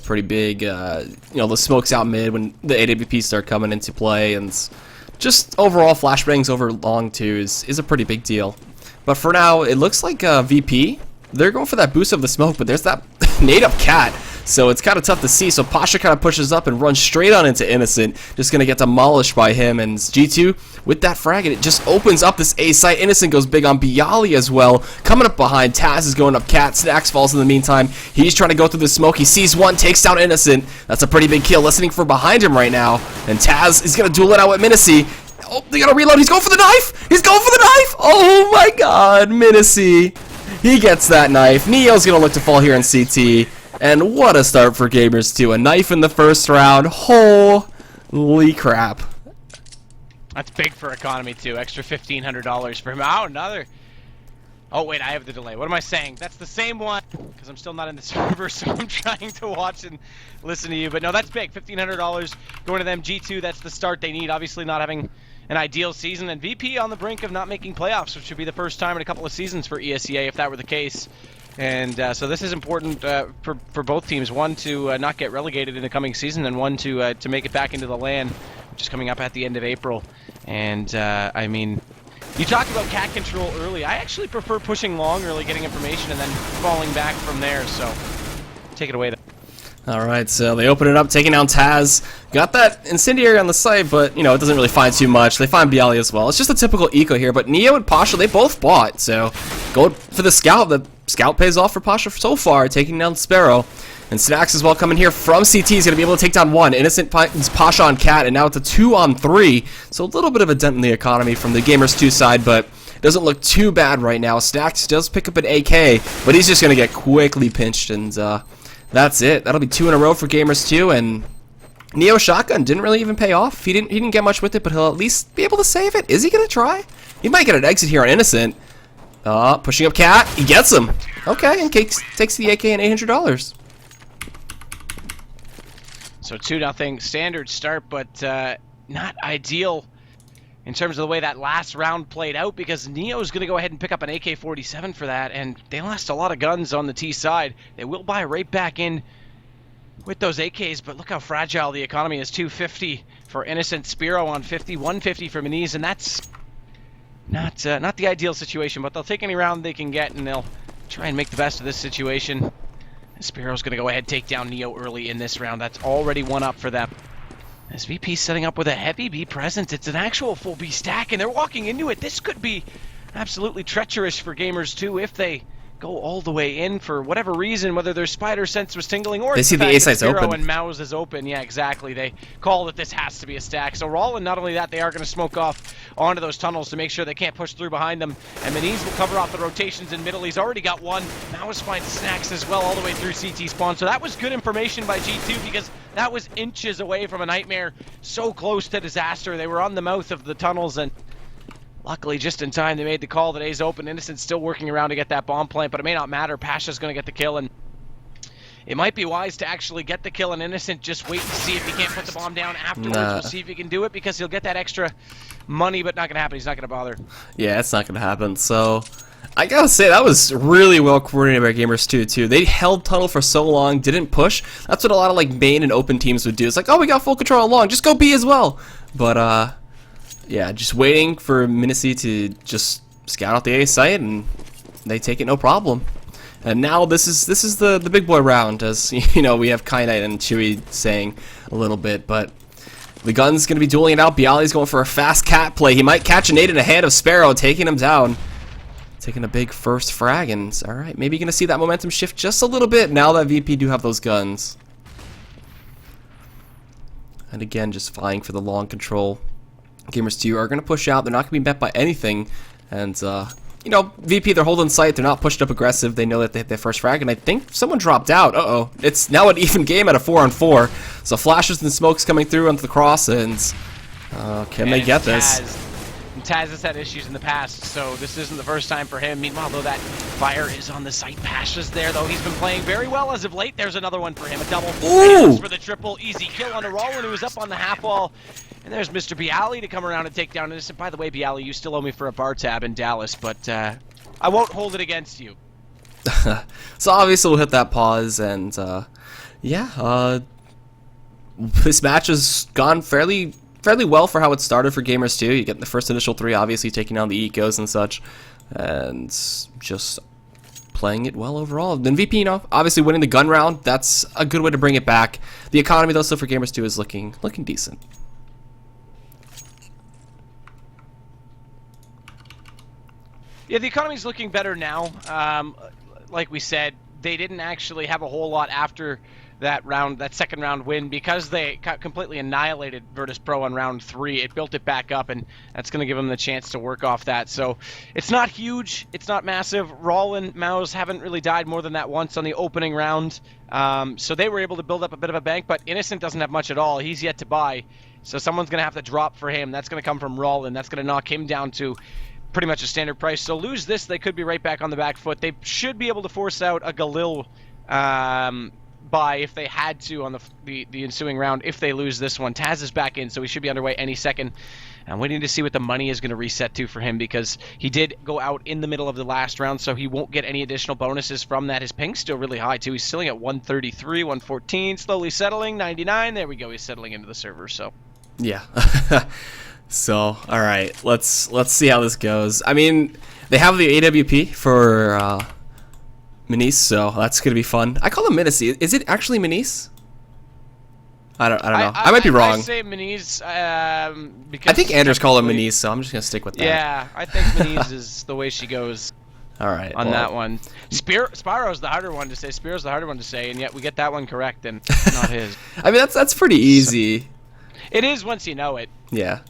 pretty big. You know, the smokes out mid when the AWPs start coming into play, and just overall flashbangs over long too is a pretty big deal. But for now, it looks like VP, they're going for that boost of the smoke, but there's that nade up cat. So it's kind of tough to see. So Pasha kind of pushes up and runs straight on into Innocent. Just going to get demolished by him. And G2 with that frag, and it just opens up this A site. Innocent goes big on Bialy as well. Coming up behind, Taz is going up cat. Snacks falls in the meantime. He's trying to go through the smoke. He sees one, takes down Innocent. That's a pretty big kill. Listening for behind him right now. And Taz is going to duel it out with Minicy. Oh, they got to reload. He's going for the knife. He's going for the knife. Oh my god, Minicy. He gets that knife. Neo's going to look to fall here in CT. And what a start for Gamers2. A knife in the first round. Holy crap. That's big for economy too. Extra $1,500 for him. Oh, another. Oh wait, I have the delay. What am I saying? That's the same one. Because I'm still not in the server, so I'm trying to watch and listen to you. But no, that's big. $1,500 going to them. G2, that's the start they need. Obviously not having an ideal season. And VP on the brink of not making playoffs, which should be the first time in a couple of seasons for ESEA if that were the case. And so this is important for both teams. One, to not get relegated in the coming season, and one, to make it back into the LAN, which is coming up at the end of April. And, I mean, you talked about cat control early. I actually prefer pushing long early, getting information, and then falling back from there. So take it away. Alright, so they open it up, taking down Taz. Got that incendiary on the site, but, you know, it doesn't really find too much. They find Bialy as well. It's just a typical eco here, but Neo and Pasha, they both bought. So go for the scout. The scout pays off for Pasha so far, taking down Sparrow. And Snacks as well coming here from CT. He's going to be able to take down one. Innocent finds Pasha on Cat, and now it's a 2-on-3. So a little bit of a dent in the economy from the Gamers2 side, but it doesn't look too bad right now. Snacks does pick up an AK, but he's just going to get quickly pinched, and that's it. That'll be 2 in a row for Gamers2, and Neo shotgun didn't really even pay off. He didn't get much with it, but he'll at least be able to save it. Is he going to try? He might get an exit here on Innocent. Pushing up Cat. He gets him. Okay, and takes the AK and $800. So 2-0 standard start, but not ideal in terms of the way that last round played out, because Neo's going to go ahead and pick up an AK-47 for that, and they lost a lot of guns on the T side. They will buy right back in with those AKs, but look how fragile the economy is. 250 for Innocent, Spiro on 50, 150 for Miniz, and that's not the ideal situation, but they'll take any round they can get, and they'll try and make the best of this situation. Spiro's going to go ahead and take down Neo early in this round. That's already one up for them. As VP's setting up with a heavy B presence, it's an actual full B stack, and they're walking into it. This could be absolutely treacherous for Gamers2 if they go all the way in for whatever reason, whether their spider sense was tingling or they see the A site's open and Mouse is open. Yeah, exactly. They call that this has to be a stack. So Rollin, not only that, they are going to smoke off onto those tunnels to make sure they can't push through behind them. And Miniz will cover off the rotations in middle. He's already got one. Mouse finds Snacks as well all the way through CT spawn. So that was good information by G2, because that was inches away from a nightmare. So close to disaster. They were on the mouth of the tunnels, and luckily, just in time, they made the call that A's open. Innocent's still working around to get that bomb plant, but it may not matter. Pasha's going to get the kill, and it might be wise to actually get the kill on Innocent. Just wait and see if he can't put the bomb down afterwards. We'll see if he can do it, because he'll get that extra money, but not going to happen. He's not going to bother. Yeah, it's not going to happen. So I got to say, that was really well coordinated by Gamers2, too. They held tunnel for so long, didn't push. That's what a lot of like main and open teams would do. It's like, oh, we got full control along. Just go B as well. But, yeah, just waiting for Minicy to just scout out the A site, and they take it no problem. And now this is the big boy round, as you know, we have Kynite and Chewy saying a little bit, but the gun's gonna be dueling it out. Bialy's going for a fast cat play. He might catch a nade in the hand of Sparrow, taking him down. Taking a big first frag, and alright, maybe gonna see that momentum shift just a little bit now that VP do have those guns. And again, just vying for the long control. Gamers2 are going to push out. They're not going to be met by anything. And, you know, VP, they're holding sight. They're not pushed up aggressive. They know that they hit their first frag. And I think someone dropped out. Uh-oh. It's now an even game at a 4-on-4. So flashes and smokes coming through onto the cross. And can they get this? Taz has had issues in the past, so this isn't the first time for him. Meanwhile, though, that fire is on the site. Pasha's there, though. He's been playing very well as of late. There's another one for him. A double for the triple. Easy kill on a Rollin, who was up on the half wall. And there's Mr. Bialy to come around and take down Innocent. By the way, Bialy, you still owe me for a bar tab in Dallas, but I won't hold it against you. So obviously we'll hit that pause, and Yeah, this match has gone fairly well for how it started for Gamers2. You get the first initial 3, obviously taking down the ecos and such, and just playing it well overall. Then VP, obviously winning the gun round, that's a good way to bring it back. The economy, though, still for Gamers2 is looking decent. Yeah, the economy's looking better now. Like we said, they didn't actually have a whole lot after that round, that second round win, because they completely annihilated Virtus.pro on round 3. It built it back up, and that's going to give them the chance to work off that. So it's not huge, it's not massive. Rawl and Mouse haven't really died more than that once on the opening round, so they were able to build up a bit of a bank. But Innocent doesn't have much at all. He's yet to buy, so someone's going to have to drop for him. That's going to come from Rawl, and that's going to knock him down to pretty much a standard price. So lose this, they could be right back on the back foot. They should be able to force out a Galil buy if they had to on the ensuing round. If they lose this one, Taz is back in, so he should be underway any second. I'm waiting to see what the money is going to reset to for him, because he did go out in the middle of the last round, so he won't get any additional bonuses from that. His ping's still really high too. He's sitting at 133, 114, slowly settling, 99. There we go. He's settling into the server. So yeah. So, all right, let's see how this goes. I mean, they have the AWP for Manise, so that's gonna be fun. I call him Manise. Is it actually Manise? I don't know. I might be wrong. I say Manise because I think Anders call him Manise, so I'm just gonna stick with that. Yeah, I think Manise is the way she goes. All right. On that one, Spyro's the harder one to say. Spiro's the harder one to say, and yet we get that one correct, and not his. I mean, that's pretty easy. It is once you know it. Yeah.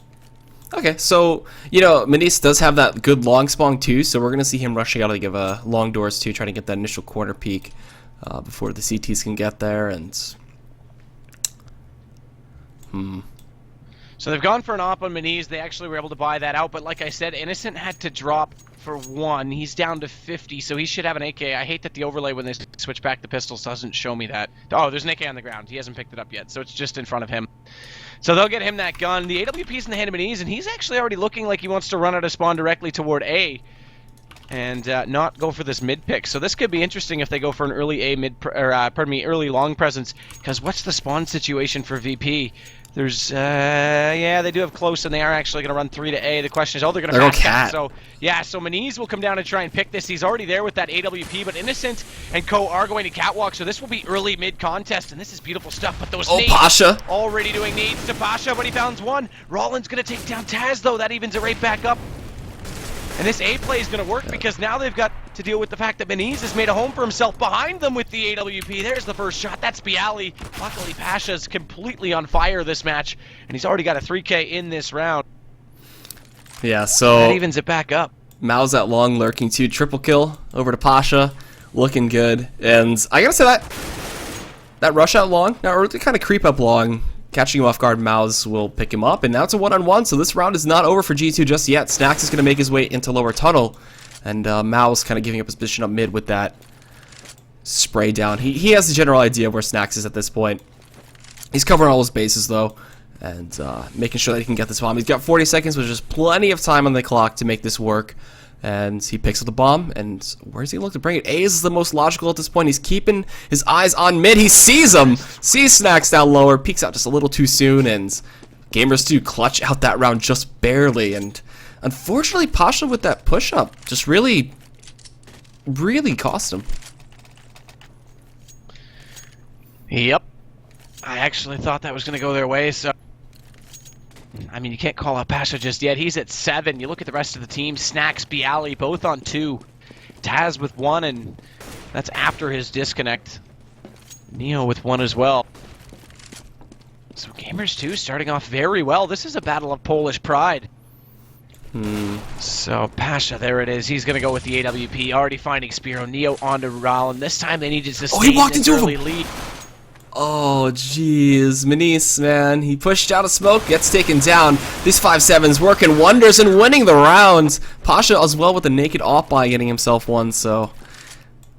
Okay, so, Manise does have that good long spawn too, so we're going to see him rushing out of the long doors too, trying to get that initial corner peek before the CTs can get there, and... So they've gone for an op on Manise. They actually were able to buy that out, but like I said, Innocent had to drop for 1. He's down to 50, so he should have an AK. I hate that the overlay when they switch back to pistols doesn't show me that. Oh, there's an AK on the ground. He hasn't picked it up yet, so it's just in front of him. So they'll get him that gun. The AWP's in the hand of Manise, and he's actually already looking like he wants to run out of spawn directly toward A and not go for this mid pick. So this could be interesting if they go for an early A mid, early long presence, because what's the spawn situation for VP? There's, yeah, they do have close, and they are actually going to run 3 to A. The question is, they're going to pass that. So, yeah, so Manise will come down and try and pick this. He's already there with that AWP, but Innocent and Co are going to catwalk, so this will be early mid contest, and this is beautiful stuff. But those nades, Pasha already doing nades to Pasha, but he found one. Rollins going to take down Taz, though. That evens it right back up. And this A play is going to work because now they've got to deal with the fact that Manise has made a home for himself behind them with the AWP. There's the first shot. That's Bialy. Luckily, Pasha's completely on fire this match, and he's already got a 3K in this round. Yeah, so... that evens it back up. Mao's that long lurking too. Triple kill over to Pasha. Looking good. And I gotta say that rush out long, or the kind of creep up long, catching him off guard, Maus will pick him up, and now it's a one-on-one, so this round is not over for G2 just yet. Snacks is going to make his way into lower tunnel, and Maus kind of giving up his position up mid with that spray down. He has the general idea of where Snacks is at this point. He's covering all his bases, though, and making sure that he can get this bomb. He's got 40 seconds, which is plenty of time on the clock to make this work. And he picks up the bomb, and where's he look to bring it? A is the most logical at this point. He's keeping his eyes on mid. He sees him, sees Snacks down lower, peeks out just a little too soon, and Gamers2 clutch out that round just barely. And unfortunately, Pasha with that push-up just really cost him. Yep. I actually thought that was going to go their way, so... I mean, you can't call out Pasha just yet. He's at 7. You look at the rest of the team. Snacks, Bialy, both on 2. Taz with 1, and that's after his disconnect. Neo with 1 as well. So Gamers2 starting off very well. This is a battle of Polish pride. So Pasha, there it is. He's going to go with the AWP. Already finding Spiro. Neo onto Raul, and this time they needed to sustain he walked into early him. Lead. Oh, jeez. Manise, man. He pushed out of smoke, gets taken down. These 5-7s working wonders and winning the rounds. Pasha as well with the naked off by getting himself one, so...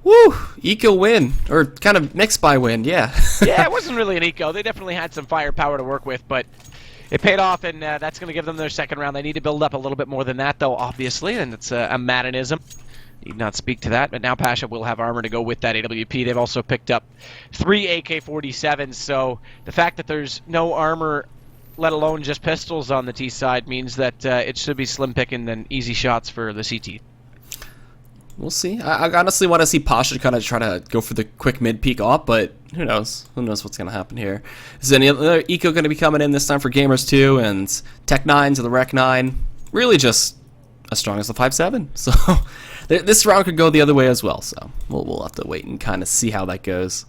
woo! Eco win. Or kind of next by win, yeah. Yeah, it wasn't really an eco. They definitely had some firepower to work with, but it paid off, and that's going to give them their second round. They need to build up a little bit more than that, though, obviously, and it's a Maddenism. Need not speak to that, but now Pasha will have armor to go with that AWP. They've also picked up 3 AK-47s, so the fact that there's no armor, let alone just pistols on the T side, means that it should be slim picking and easy shots for the CT. We'll see. I honestly want to see Pasha kind of try to go for the quick mid peek off, but who knows? Who knows what's going to happen here? Is any other eco going to be coming in this time for Gamers2 and Tech9 to the Rec 9? Really just as strong as the 5.7. So this round could go the other way as well. So we'll have to wait and kind of see how that goes.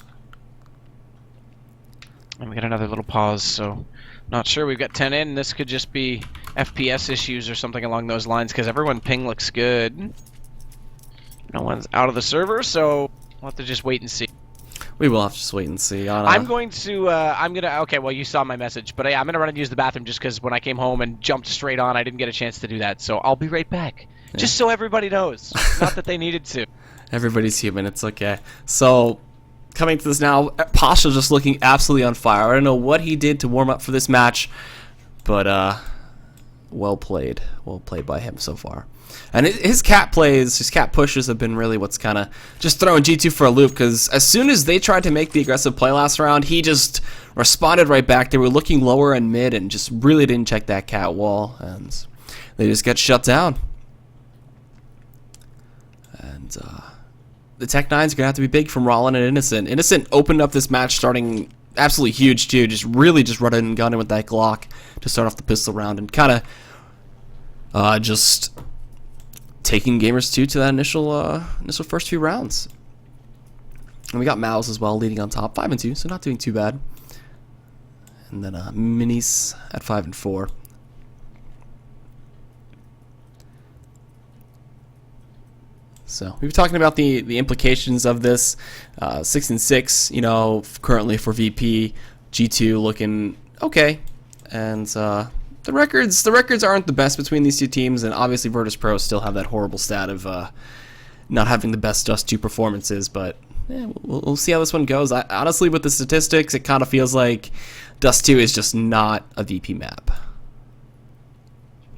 And we got another little pause, so not sure. We've got 10 in. This could just be FPS issues or something along those lines because everyone ping looks good. No one's out of the server, so we'll have to just wait and see. We will have to just wait and see. I'm going to, okay, well, you saw my message, but yeah, I'm going to run and use the bathroom just because when I came home and jumped straight on, I didn't get a chance to do that. So I'll be right back. Yeah. Just so everybody knows. Not that they needed to. Everybody's human. It's okay. So coming to this now, Pasha just looking absolutely on fire. I don't know what he did to warm up for this match, but well played. Well played by him so far. And his cat plays, his cat pushes have been really what's kind of just throwing G2 for a loop, because as soon as they tried to make the aggressive play last round, he just responded right back. They were looking lower and mid and just really didn't check that cat wall, and they just got shut down. And the Tech 9's going to have to be big from Rollin and Innocent. Innocent opened up this match starting absolutely huge too, just really just running and gunning with that Glock to start off the pistol round and kind of just taking Gamers2 to that initial first few rounds. And we got Mouse as well leading on top, 5 and 2, so not doing too bad. And then Minis at 5 and 4. So we were talking about the implications of this 6 and 6. You know, currently for VP, G2 looking okay, and the records aren't the best between these two teams, and obviously Virtus.pro still have that horrible stat of not having the best Dust 2 performances, but yeah, we'll see how this one goes. Honestly, with the statistics, it kind of feels like Dust 2 is just not a VP map.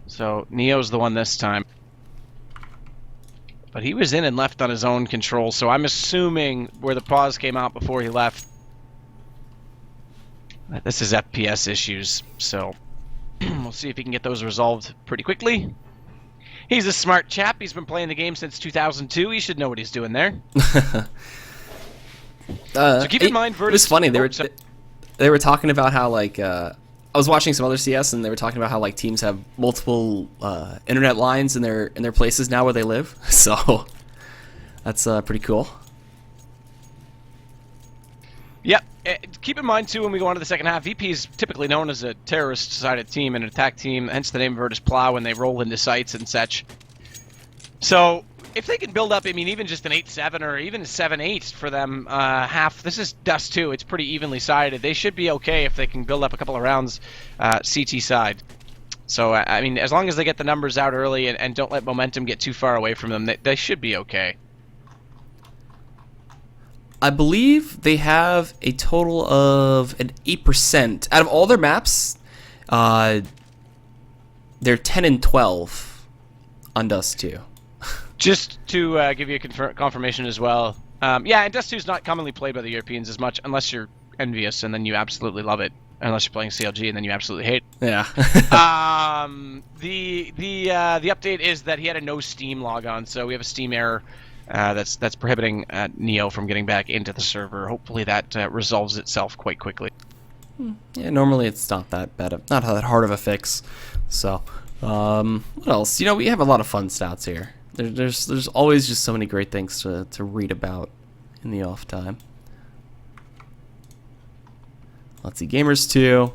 So Neo's the one this time. But he was in and left on his own control, so I'm assuming where the pause came out before he left, this is FPS issues, so we'll see if he can get those resolved pretty quickly. He's a smart chap. He's been playing the game since 2002. He should know what he's doing there. So keep in mind, Virtus. It was funny. They were talking about how, like, I was watching some other CS, and they were talking about how, like, teams have multiple internet lines in their places now where they live. So that's pretty cool. Yep. Keep in mind, too, when we go on to the second half, VP is typically known as a terrorist-sided team and an attack team, hence the name Virtus.pro when they roll into sites and such. So if they can build up, I mean, even just an 8-7 or even a 7-8 for them, this is Dust 2. It's pretty evenly sided. They should be okay if they can build up a couple of rounds CT side. So, I mean, as long as they get the numbers out early and don't let momentum get too far away from them, they should be okay. I believe they have a total of an 8%. Out of all their maps, they're 10 and 12 on Dust 2. Just to give you a confirmation as well. Yeah, and Dust 2 is not commonly played by the Europeans as much, unless you're envious and then you absolutely love it. Unless you're playing CLG and then you absolutely hate it. Yeah. The update is that he had a no Steam logon, so we have a Steam error. That's prohibiting Neo from getting back into the server. Hopefully that resolves itself quite quickly. Yeah, normally it's not that bad, not that hard of a fix. So, what else? You know, we have a lot of fun stats here. There's always just so many great things to read about in the off time. Let's see, Gamers2.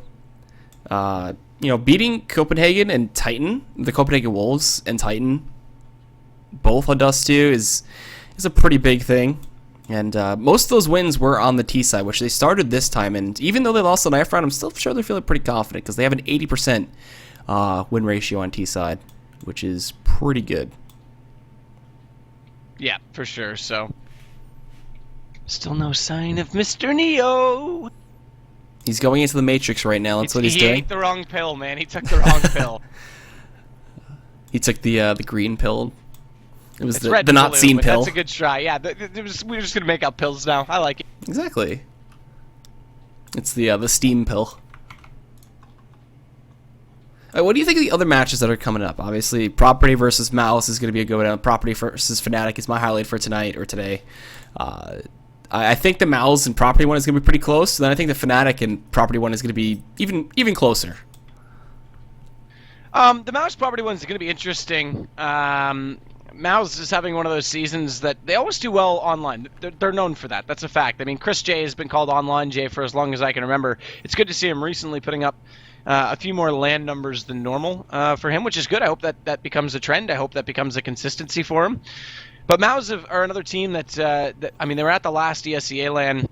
You know, beating Copenhagen and Titan, the Copenhagen Wolves and Titan, both on Dust 2 is a pretty big thing. And most of those wins were on the T side, which they started this time. And even though they lost the knife round, I'm still sure they're feeling pretty confident because they have an 80% win ratio on T side, which is pretty good. Yeah, for sure. So, still no sign of Mr. Neo. He's going into the Matrix right now. That's what he's doing. He ate the wrong pill, man. He took the wrong pill. He took the green pill. It was It's the red and not blue, seen but pill. That's a good try. Yeah, we're just gonna make up pills now. I like it. Exactly. It's the steam pill. What do you think of the other matches that are coming up? Obviously, Property versus Mouse is going to be a good one. Property versus Fnatic is my highlight for tonight or today. I think the Mouse and Property one is going to be pretty close. And then I think the Fnatic and Property one is going to be even closer. The Mouse Property one is going to be interesting. Mouse is having one of those seasons that they always do well online. They're known for that. That's a fact. I mean, Chris J has been called Online J for as long as I can remember. It's good to see him recently putting up a few more land numbers than normal for him, which is good. I hope that becomes a trend. I hope that becomes a consistency for him. But Mouse are another team that I mean, they were at the last ESEA LAN,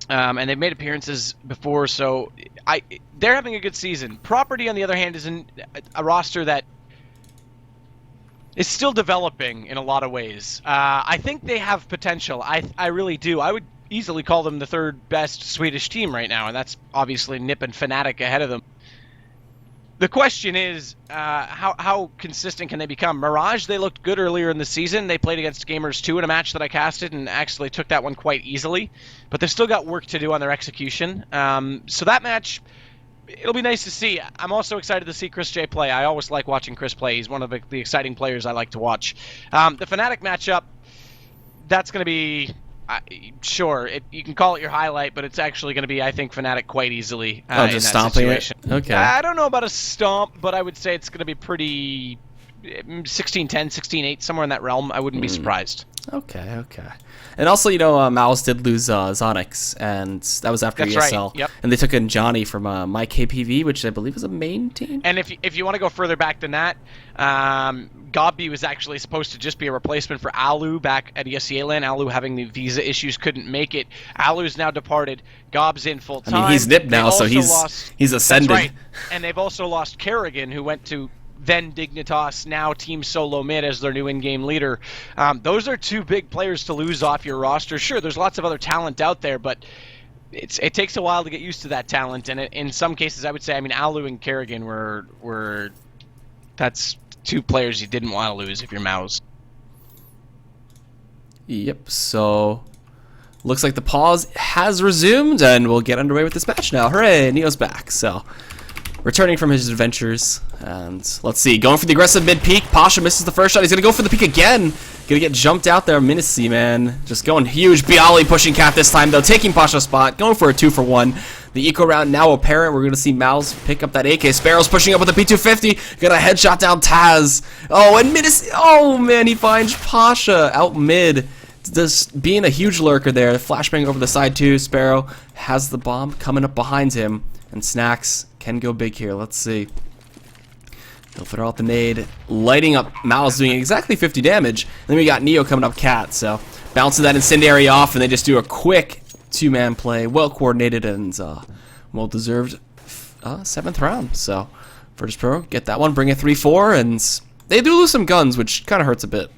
and they've made appearances before, so they're having a good season. Property, on the other hand, is a roster that is still developing in a lot of ways. I think they have potential. I really do. I would easily call them the third best Swedish team right now, and that's obviously Nip and Fnatic ahead of them. The question is, how consistent can they become? Mirage, they looked good earlier in the season. They played against Gamers2 in a match that I casted and actually took that one quite easily, but they've still got work to do on their execution. So that match, it'll be nice to see. I'm also excited to see Chris J play. I always like watching Chris play. He's one of the exciting players I like to watch. The Fnatic matchup, that's going to be... sure, you can call it your highlight, but it's actually going to be, I think, Fnatic quite easily just in that stomping situation. it? Okay. I don't know about a stomp, but I would say it's going to be pretty 16-10, 16-8, somewhere in that realm. I wouldn't be surprised. Okay. And also, Mouse did lose Zonix, and that was after That's ESL. right, yep. And they took in Johnny from MyKPV, which I believe is a main team. And if you want to go further back than that, Gobby was actually supposed to just be a replacement for Alu back at ESEA LAN. Alu having the visa issues couldn't make it. Alu's now departed. Gob's in full time. I mean, he's Nip now, so he's ascended. That's right. And they've also lost Kerrigan, who went to then Dignitas, now Team Solo Mid as their new in-game leader. Those are two big players to lose off your roster. Sure, there's lots of other talent out there, but it takes a while to get used to that talent. And in some cases, I would say, I mean, Alu and Kerrigan were that's two players you didn't want to lose if you're Mouse. Yep, so looks like the pause has resumed, and we'll get underway with this match now. Hooray, Neo's back. So returning from his adventures, and let's see, going for the aggressive mid-peak. Pasha misses the first shot. He's going to go for the peak again. Going to get jumped out there. Minisi, man, just going huge. Bialy pushing Cat this time, though, taking Pasha's spot, going for a 2-for-1. The eco round now apparent. We're going to see Mouse pick up that AK. Sparrow's pushing up with a P250. Got a headshot down Taz. Oh, and Minisi, oh, man, he finds Pasha out mid. Just being a huge lurker there. Flashbang over the side, too. Sparrow has the bomb coming up behind him, and Snacks can go big here. Let's see. He'll throw out the nade, lighting up Mouse, doing exactly 50 damage. And then we got Neo coming up Cat, so bouncing that incendiary off, and they just do a quick two-man play, well coordinated and well-deserved 7th round. So Virtus.pro get that one, bring it 3-4, and they do lose some guns, which kind of hurts a bit.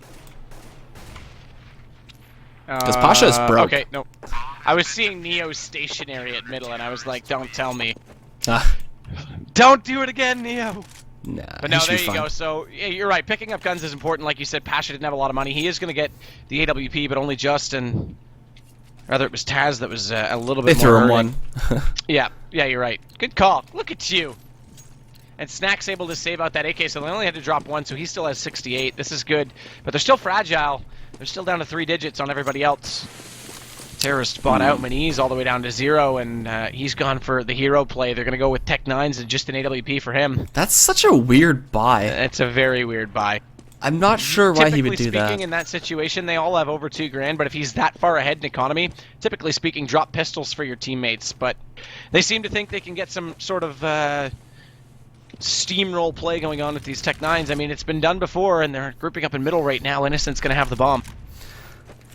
Because Pasha is broke. Okay, no. I was seeing Neo stationary at middle, and I was like, don't tell me. Don't do it again, Neo. Nah, but no, there you go. So, yeah, you're right. Picking up guns is important. Like you said, Pasha didn't have a lot of money. He is going to get the AWP, but only just, and rather it was Taz that was a little bit they more threw him hurting. one. Yeah, you're right. Good call. Look at you. And Snack's able to save out that AK, so they only had to drop one, so he still has 68. This is good, but they're still fragile. They're still down to 3 digits on everybody else. Terrorist bought out Maniz all the way down to 0, and he's gone for the hero play. They're going to go with Tech 9s and just an AWP for him. That's such a weird buy. It's a very weird buy. I'm not sure why he would do that. Typically speaking, in that situation, they all have over 2 grand, but if he's that far ahead in economy, typically speaking, drop pistols for your teammates. But they seem to think they can get some sort of steamroll play going on with these Tech 9s. I mean, it's been done before, and they're grouping up in middle right now. Innocent's going to have the bomb.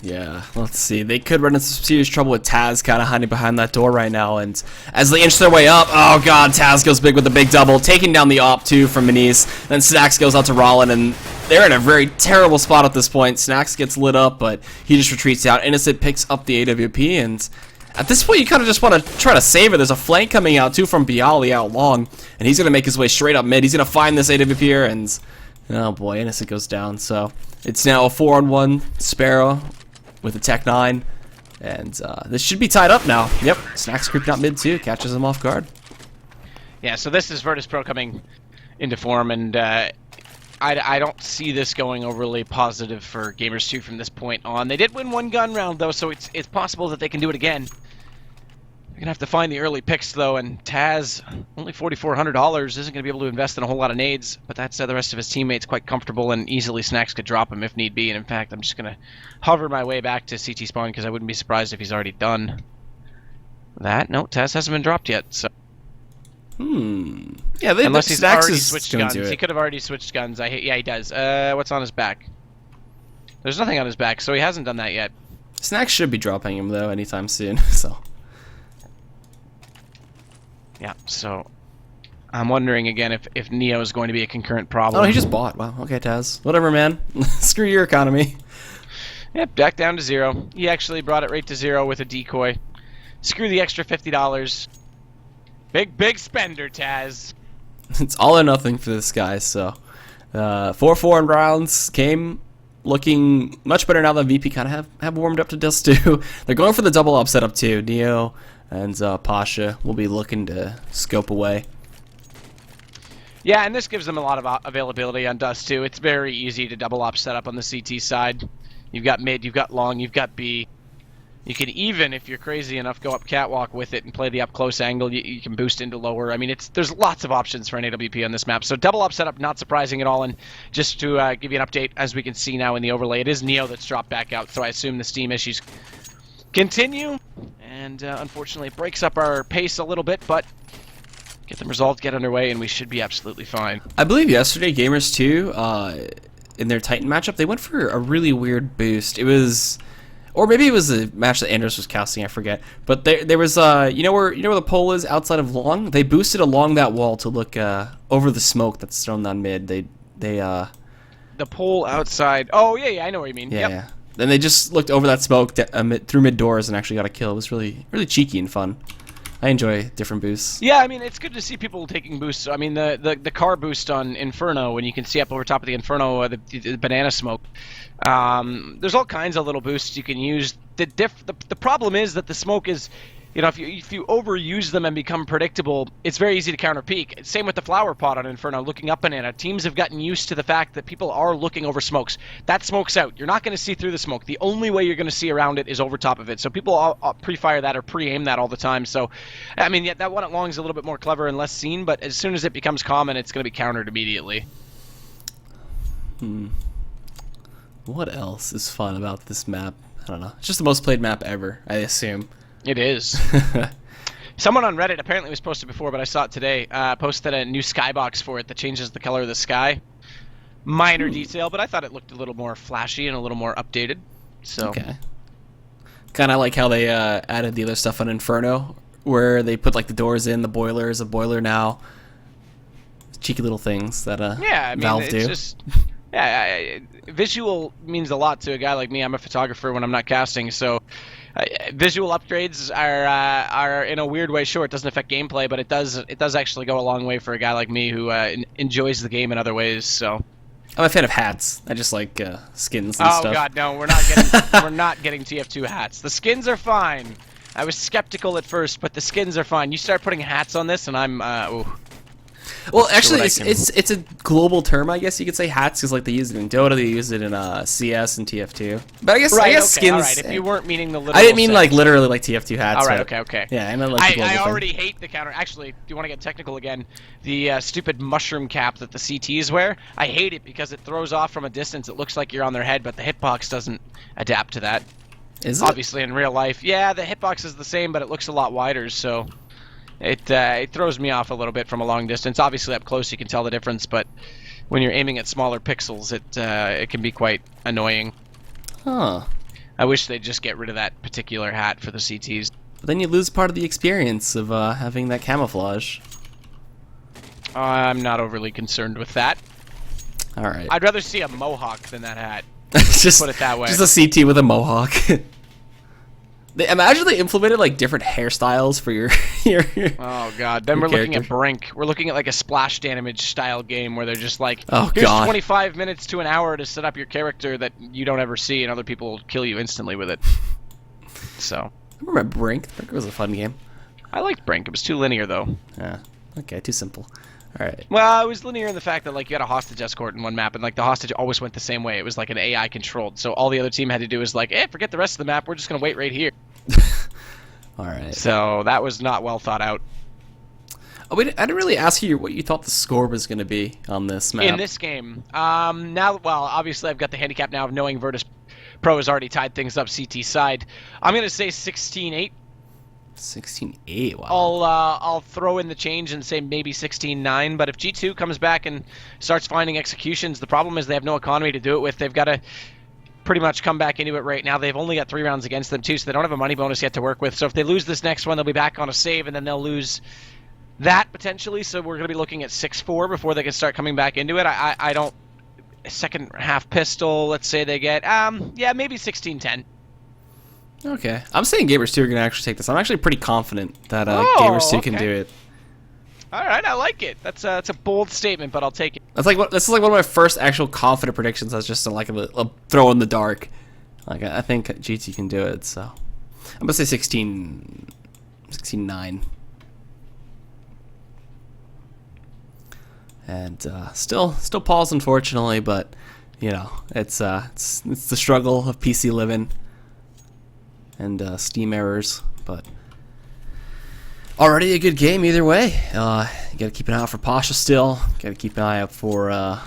Yeah, let's see. They could run into some serious trouble with Taz kind of hiding behind that door right now. And as they inch their way up, oh god, Taz goes big with a big double, taking down the op too from Maniz. Then Snacks goes out to Rollin, and they're in a very terrible spot at this point. Snacks gets lit up, but he just retreats out. Innocent picks up the AWP, and at this point, you kind of just want to try to save it. There's a flank coming out too from Bialy out long, and he's going to make his way straight up mid. He's going to find this AWP here, and oh boy, Innocent goes down. So It's now a 4-on-1 Sparrow with a Tech 9. And this should be tied up now. Yep, Snacks creeping out mid too, catches him off guard. Yeah, so this is Virtus.pro coming into form, and I don't see this going overly positive for Gamers2 from this point on. They did win one gun round, though, so it's possible that they can do it again. They're going to have to find the early picks, though, and Taz, only $4,400, isn't going to be able to invest in a whole lot of nades, but that's the rest of his teammates quite comfortable, and easily Snacks could drop him if need be. And in fact, I'm just going to hover my way back to CT spawn, because I wouldn't be surprised if he's already done that. No, Taz hasn't been dropped yet, so... Yeah, unless he's Snacks already is switched gonna guns. do it. He could have already switched guns. Yeah, he does. What's on his back? There's nothing on his back, so he hasn't done that yet. Snacks should be dropping him, though, anytime soon, so... Yeah, so... I'm wondering again if Neo is going to be a concurrent problem. Oh, he just bought. Wow, okay, Taz. Whatever, man. Screw your economy. Yep, back down to 0. He actually brought it right to 0 with a decoy. Screw the extra $50. Big spender, Taz. It's all or nothing for this guy, so... 4-4 in rounds came looking much better now that VP kind of have warmed up to Dust 2. They're going for the double up setup too. Neo and Pasha will be looking to scope away. Yeah, and this gives them a lot of availability on Dust 2. It's very easy to double op setup on the CT side. You've got mid, you've got long, you've got B. You can even, if you're crazy enough, go up catwalk with it and play the up close angle. You can boost into lower. I mean, there's lots of options for an AWP on this map. So double up setup, not surprising at all. And just to give you an update, as we can see now in the overlay, it is Neo that's dropped back out. So I assume the Steam issues continue. And unfortunately, it breaks up our pace a little bit, but get them resolved, get underway, and we should be absolutely fine. I believe yesterday, Gamers2, in their Titan matchup, they went for a really weird boost. It was... Or maybe it was a match that Anders was casting, I forget. But there was, you know where the pole is outside of long? They boosted along that wall to look over the smoke that's thrown down mid. The pole outside. Oh yeah, I know what you mean. Yeah, yep. yeah. Then they just looked over that smoke through mid doors and actually got a kill. It was really cheeky and fun. I enjoy different boosts. Yeah, I mean, it's good to see people taking boosts. I mean, the car boost on Inferno, when you can see up over top of the Inferno, the banana smoke. There's all kinds of little boosts you can use. The problem is that the smoke is, you know, if you overuse them and become predictable, it's very easy to counter peek. Same with the flower pot on Inferno, looking up banana. Teams have gotten used to the fact that people are looking over smokes. That smoke's out. You're not going to see through the smoke. The only way you're going to see around it is over top of it. So people all pre-fire that or pre-aim that all the time. So, I mean, yeah, that one at long is a little bit more clever and less seen, but as soon as it becomes common, it's going to be countered immediately. What else is fun about this map? I don't know. It's just the most played map ever, I assume. It is. Someone on Reddit, apparently it was posted before, but I saw it today, posted a new skybox for it that changes the color of the sky. Minor detail, but I thought it looked a little more flashy and a little more updated. So. Okay. Kind of like how they added the other stuff on Inferno, where they put like the doors in, the boiler is a boiler now. Cheeky little things that yeah, I mean, Valve it's do. Just, yeah, visual means a lot to a guy like me. I'm a photographer when I'm not casting, so visual upgrades are in a weird way. Sure, it doesn't affect gameplay, but it does actually go a long way for a guy like me who enjoys the game in other ways. So. I'm a fan of hats. I just like skins and stuff. Oh god, no, we're not getting TF2 hats. The skins are fine. I was skeptical at first, but the skins are fine. You start putting hats on this, and I'm ooh. Well, actually, it's a global term, I guess you could say, hats, because like they use it in Dota, they use it in CS and TF2. But I guess skins. All right. If you weren't meaning the literal I didn't mean sense. like literally like TF2 hats. All right, okay. Yeah, I meant like the global I thing. already hate the counter. Actually, do you want to get technical again? The stupid mushroom cap that the CTs wear. I hate it because it throws off from a distance. It looks like you're on their head, but the hitbox doesn't adapt to that. Is it? Obviously, in real life, yeah, the hitbox is the same, but it looks a lot wider. So. It throws me off a little bit from a long distance. Obviously, up close you can tell the difference, but when you're aiming at smaller pixels, it can be quite annoying. Huh. I wish they'd just get rid of that particular hat for the CTs. But then you lose part of the experience of having that camouflage. I'm not overly concerned with that. All right. I'd rather see a mohawk than that hat. Just put it that way. Just a CT with a mohawk. Imagine they implemented like different hairstyles for your Oh god. Then your we're looking at character. Brink. We're looking at like a splash damage style game where they're just like, Oh, here's God. 25 minutes to an hour to set up your character that you don't ever see, and other people will kill you instantly with it. So I remember Brink. Brink was a fun game. I liked Brink. It was too linear though. Yeah. Okay, too simple. All right. Well, it was linear in the fact that like you had a hostage escort in one map, and like the hostage always went the same way. It was like an AI controlled. So all the other team had to do is like, forget the rest of the map. We're just gonna wait right here. All right. So that was not well thought out. Oh, wait, I didn't really ask you what you thought the score was going to be on this map. In this game, now, well, obviously I've got the handicap now of knowing Virtus.pro has already tied things up CT side. I'm gonna say 16-8. 16-8. Wow. I'll throw in the change and say maybe 16-9. But if G2 comes back and starts finding executions, the problem is they have no economy to do it with. They've got to pretty much come back into it right now. They've only got 3 rounds against them too, so they don't have a money bonus yet to work with. So if they lose this next one, they'll be back on a save, and then they'll lose that potentially. So we're going to be looking at 6-4 before they can start coming back into it. I don't. Second half pistol, let's say they get yeah, maybe 16-10. Okay. I'm saying Gamers2 are going to actually take this. I'm actually pretty confident that Gamers2 can do it. All right, I like it. That's a bold statement, but I'll take it. This is like one of my first actual confident predictions. That's just like a throw in the dark. Like I think GT can do it. So I'm gonna say 16-9. And still pause, unfortunately, but you know it's the struggle of PC living and Steam errors, but. Already a good game either way. You gotta keep an eye out for Pasha still. Gotta keep an eye out for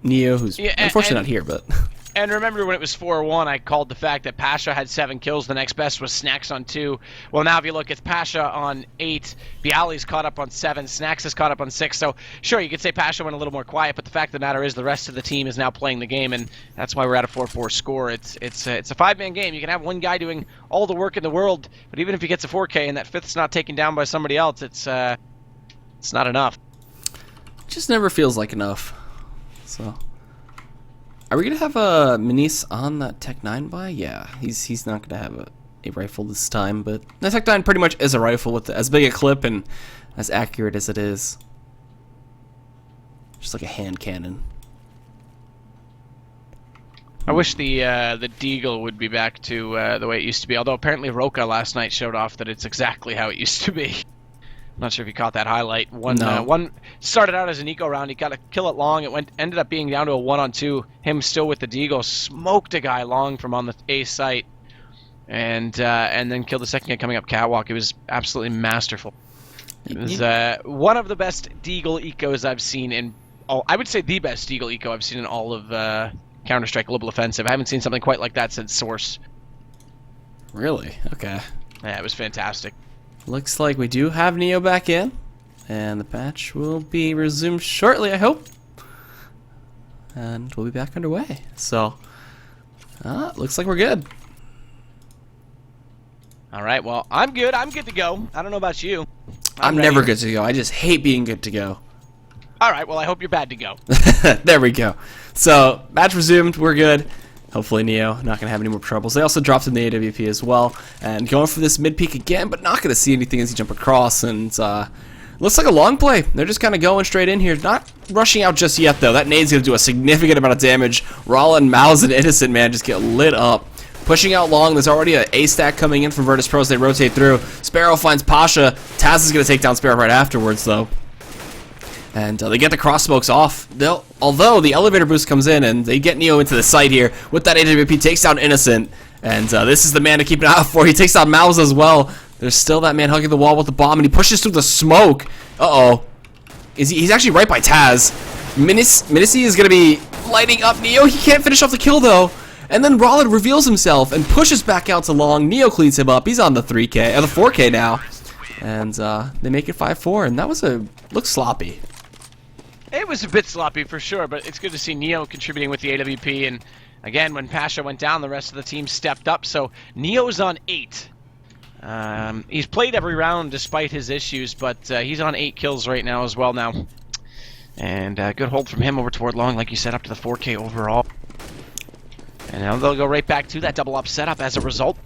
Neo, who's unfortunately not here, but. And remember when it was 4-1, I called the fact that Pasha had 7 kills. The next best was Snacks on 2. Well, now if you look, it's Pasha on 8. Bialy's caught up on 7. Snacks is caught up on 6. So, sure, you could say Pasha went a little more quiet, but the fact of the matter is the rest of the team is now playing the game, and that's why we're at a 4-4 score. It's a 5-man game. You can have one guy doing all the work in the world, but even if he gets a 4K and that 5th's not taken down by somebody else, it's not enough. It just never feels like enough. So. Are we gonna have a Minis on that Tech 9 buy? Yeah, he's not gonna have a rifle this time, but the Tech 9 pretty much is a rifle with as big a clip and as accurate as it is. Just like a hand cannon. I wish the Deagle would be back to the way it used to be, although apparently Roka last night showed off that it's exactly how it used to be. I'm not sure if you caught that highlight. One started out as an eco round. He got a kill it long. It ended up being down to a 1-on-2. Him still with the Deagle smoked a guy long from on the A site, and then killed the second guy coming up catwalk. It was absolutely masterful. It was one of the best Deagle ecos I've seen in. I would say the best Deagle eco I've seen in all of Counter-Strike Global Offensive. I haven't seen something quite like that since Source. Really? Okay. Yeah, it was fantastic. Looks like we do have Neo back in, and the patch will be resumed shortly, I hope. And we'll be back underway. So, looks like we're good. All right, well, I'm good. I'm good to go. I don't know about you. I'm never good to go. I just hate being good to go. All right, well, I hope you're bad to go. There we go. So, match resumed. We're good. Hopefully Neo not going to have any more troubles. They also dropped in the AWP as well. And going for this mid-peek again, but not going to see anything as he jump across. And looks like a long play. They're just kind of going straight in here. Not rushing out just yet, though. That nade's going to do a significant amount of damage. Rollin, Mouse, and Innocent, man, just get lit up. Pushing out long. There's already an A-stack coming in from Virtus.pro as they rotate through. Sparrow finds Pasha. Taz is going to take down Sparrow right afterwards, though. And they get the cross smokes off. Although the elevator boost comes in and they get Neo into the site here with that AWP, takes down Innocent. And this is the man to keep an eye out for. He takes down Mouse as well. There's still that man hugging the wall with the bomb, and he pushes through the smoke. Uh-oh. He's actually right by Taz. Minici is going to be lighting up Neo. He can't finish off the kill, though. And then Rollin reveals himself and pushes back out to long. Neo cleans him up. He's on the 3K, the 4K now. And they make it 5-4, and that was looks sloppy. It was a bit sloppy for sure, but it's good to see Neo contributing with the AWP. And again, when Pasha went down, the rest of the team stepped up. So Neo's on 8. He's played every round despite his issues, but he's on 8 kills right now as well now. And good hold from him over toward long, like you said, up to the 4K overall. And now they'll go right back to that double up setup as a result.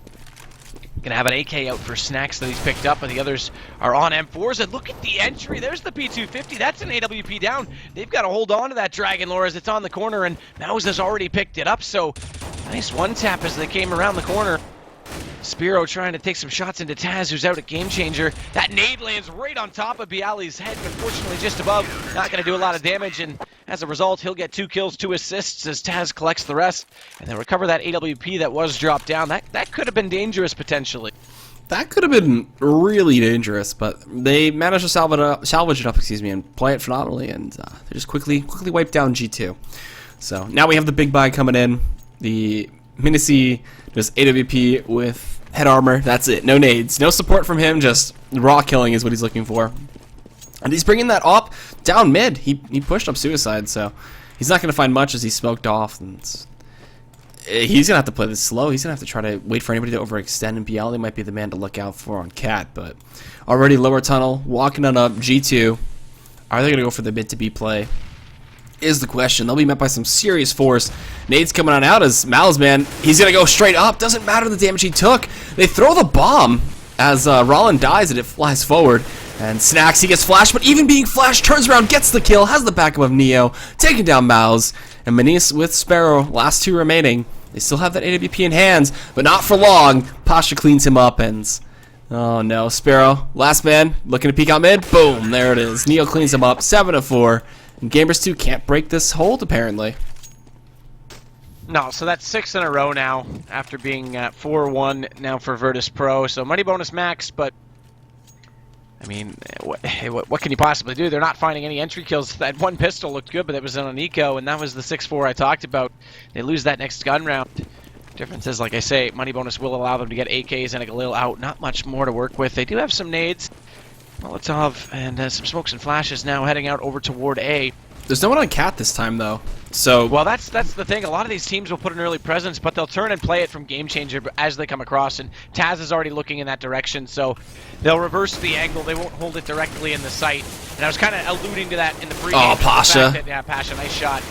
Gonna have an AK out for Snacks that he's picked up, and the others are on M4s. And look at the entry. There's the P250. That's an AWP down. They've got to hold on to that Dragon Lore as it's on the corner, and Mouse has already picked it up. So nice one tap as they came around the corner. Spiro trying to take some shots into Taz, who's out at Game Changer. That nade lands right on top of Bialy's head, but unfortunately just above. Not going to do a lot of damage, and as a result, he'll get 2 kills, 2 assists as Taz collects the rest. And they'll recover that AWP that was dropped down. That could have been dangerous, potentially. That could have been really dangerous, but they managed to salvage it up, and play it phenomenally, and they just quickly wiped down G2. So now we have the big buy coming in. The Minici just AWP with head armor. That's it. No nades. No support from him. Just raw killing is what he's looking for. And he's bringing that up down mid. He pushed up Suicide, so he's not going to find much as he's smoked off. And he's going to have to play this slow. He's going to have to try to wait for anybody to overextend, and Bialy might be the man to look out for on Cat. But already lower tunnel, walking on up G2. Are they going to go for the mid to B play? Is the question. They'll be met by some serious force. Nade's coming on out as Mal's man. He's going to go straight up. Doesn't matter the damage he took. They throw the bomb as Rollin dies and it flies forward. And Snacks, he gets flashed, but even being flashed, turns around, gets the kill, has the backup of Neo, taking down Mouse. And Manice with Sparrow, last 2 remaining. They still have that AWP in hands, but not for long. Pasha cleans him up and... oh no, Sparrow, last man, looking to peek out mid. Boom, there it is. Neo cleans him up, 7-4. And Gamers2 can't break this hold, apparently. No, so that's 6 in a row now, after being 4-1 now for Virtus.pro. So money bonus max, but I mean, what can you possibly do? They're not finding any entry kills. That one pistol looked good, but it was on Eco, and that was the 6-4 I talked about. They lose that next gun round. Difference is, like I say, money bonus will allow them to get AKs and a Galil out. Not much more to work with. They do have some nades. Molotov and some smokes and flashes now heading out over toward A. There's no one on Cat this time, though. So well, that's the thing. A lot of these teams will put an early presence, but they'll turn and play it from Game Changer as they come across. And Taz is already looking in that direction, so they'll reverse the angle. They won't hold it directly in the sight. And I was kind of alluding to that in the pregame. Oh, Pasha. Yeah, Pasha, nice shot.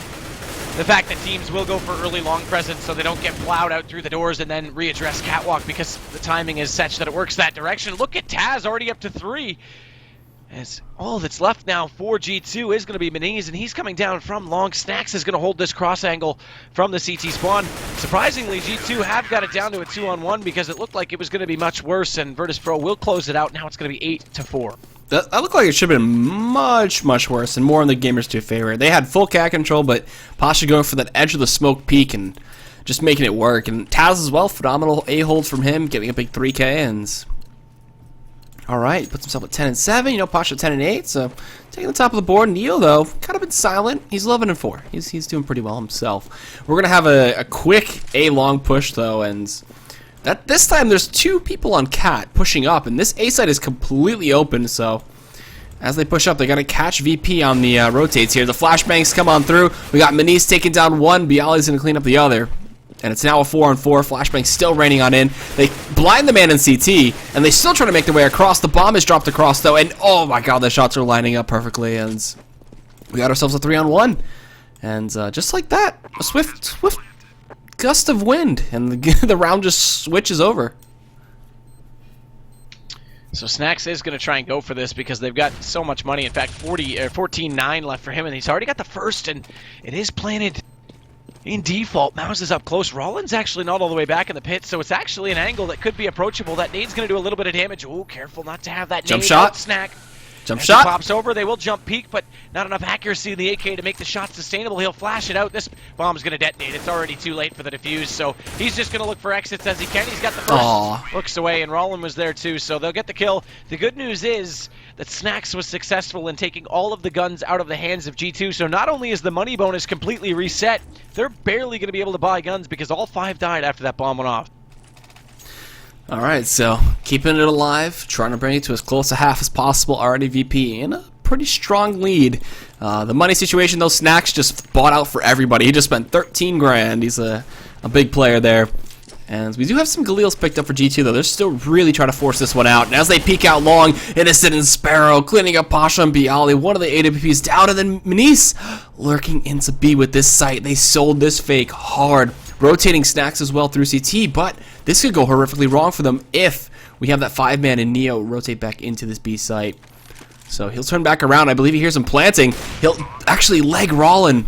The fact that teams will go for early long presence so they don't get plowed out through the doors and then readdress Catwalk because the timing is such that it works that direction. Look at Taz already up to 3. As all that's left now for G2 is going to be Meniz, and he's coming down from long. Snacks is going to hold this cross angle from the CT spawn. Surprisingly, G2 have got it down to a 2-on-1 because it looked like it was going to be much worse, and Virtus.pro will close it out. Now it's going to be 8-4. That looked like it should have been much worse and more in the Gamers2 favor. They had full cat control, but Pasha going for that edge of the smoke peak and just making it work. And Taz as well, phenomenal A-hold from him, getting a big 3K. And alright, puts himself at 10-7. You know, Pasha 10-8, so taking the top of the board. Neo, though, kind of been silent. He's 11-4. He's doing pretty well himself. We're going to have a quick A-long push, though, and this time there's 2 people on Cat pushing up, and this A side is completely open, so as they push up, they got to catch VP on the rotates here. The flashbangs come on through. We got Manice taking down one. Bialy's going to clean up the other. And it's now a 4-on-4. Flashbang still raining on in. They blind the man in CT, and they still try to make their way across. The bomb is dropped across, though, and oh my god, the shots are lining up perfectly, and we got ourselves a 3-on-1. And just like that, a swift gust of wind, and the round just switches over. So Snacks is going to try and go for this because they've got so much money. In fact, 14-9 left for him, and he's already got the first, and it is planted in default. Mouse is up close. Rollin's actually not all the way back in the pit, so it's actually an angle that could be approachable. That nade's going to do a little bit of damage. Oh, careful not to have that jump nade shot. Snack. Jump As shot. He pops over. They will jump peak, but not enough accuracy in the AK to make the shot sustainable. He'll flash it out. This bomb's going to detonate. It's already too late for the defuse, so he's just going to look for exits as he can. He's got the first. Aww. Looks away, and Rollin was there too, so they'll get the kill. The good news is that Snacks was successful in taking all of the guns out of the hands of G2, so not only is the money bonus completely reset, they're barely going to be able to buy guns because all 5 died after that bomb went off. Alright, so keeping it alive, trying to bring it to as close to half as possible. Already VP in a pretty strong lead. The money situation, though, Snacks just bought out for everybody. He just spent 13 grand. He's a big player there. And we do have some Galils picked up for G2, though. They're still really trying to force this one out. And as they peek out long, Innocent and Sparrow cleaning up Pasha and Bialy. One of the AWPs down, and then Manice lurking into B with this site. They sold this fake hard. rotating Snacks as well through CT, but this could go horrifically wrong for them if we have that 5-man and Neo rotate back into this B site. So he'll turn back around. I believe he hears him planting. He'll actually leg Rollin.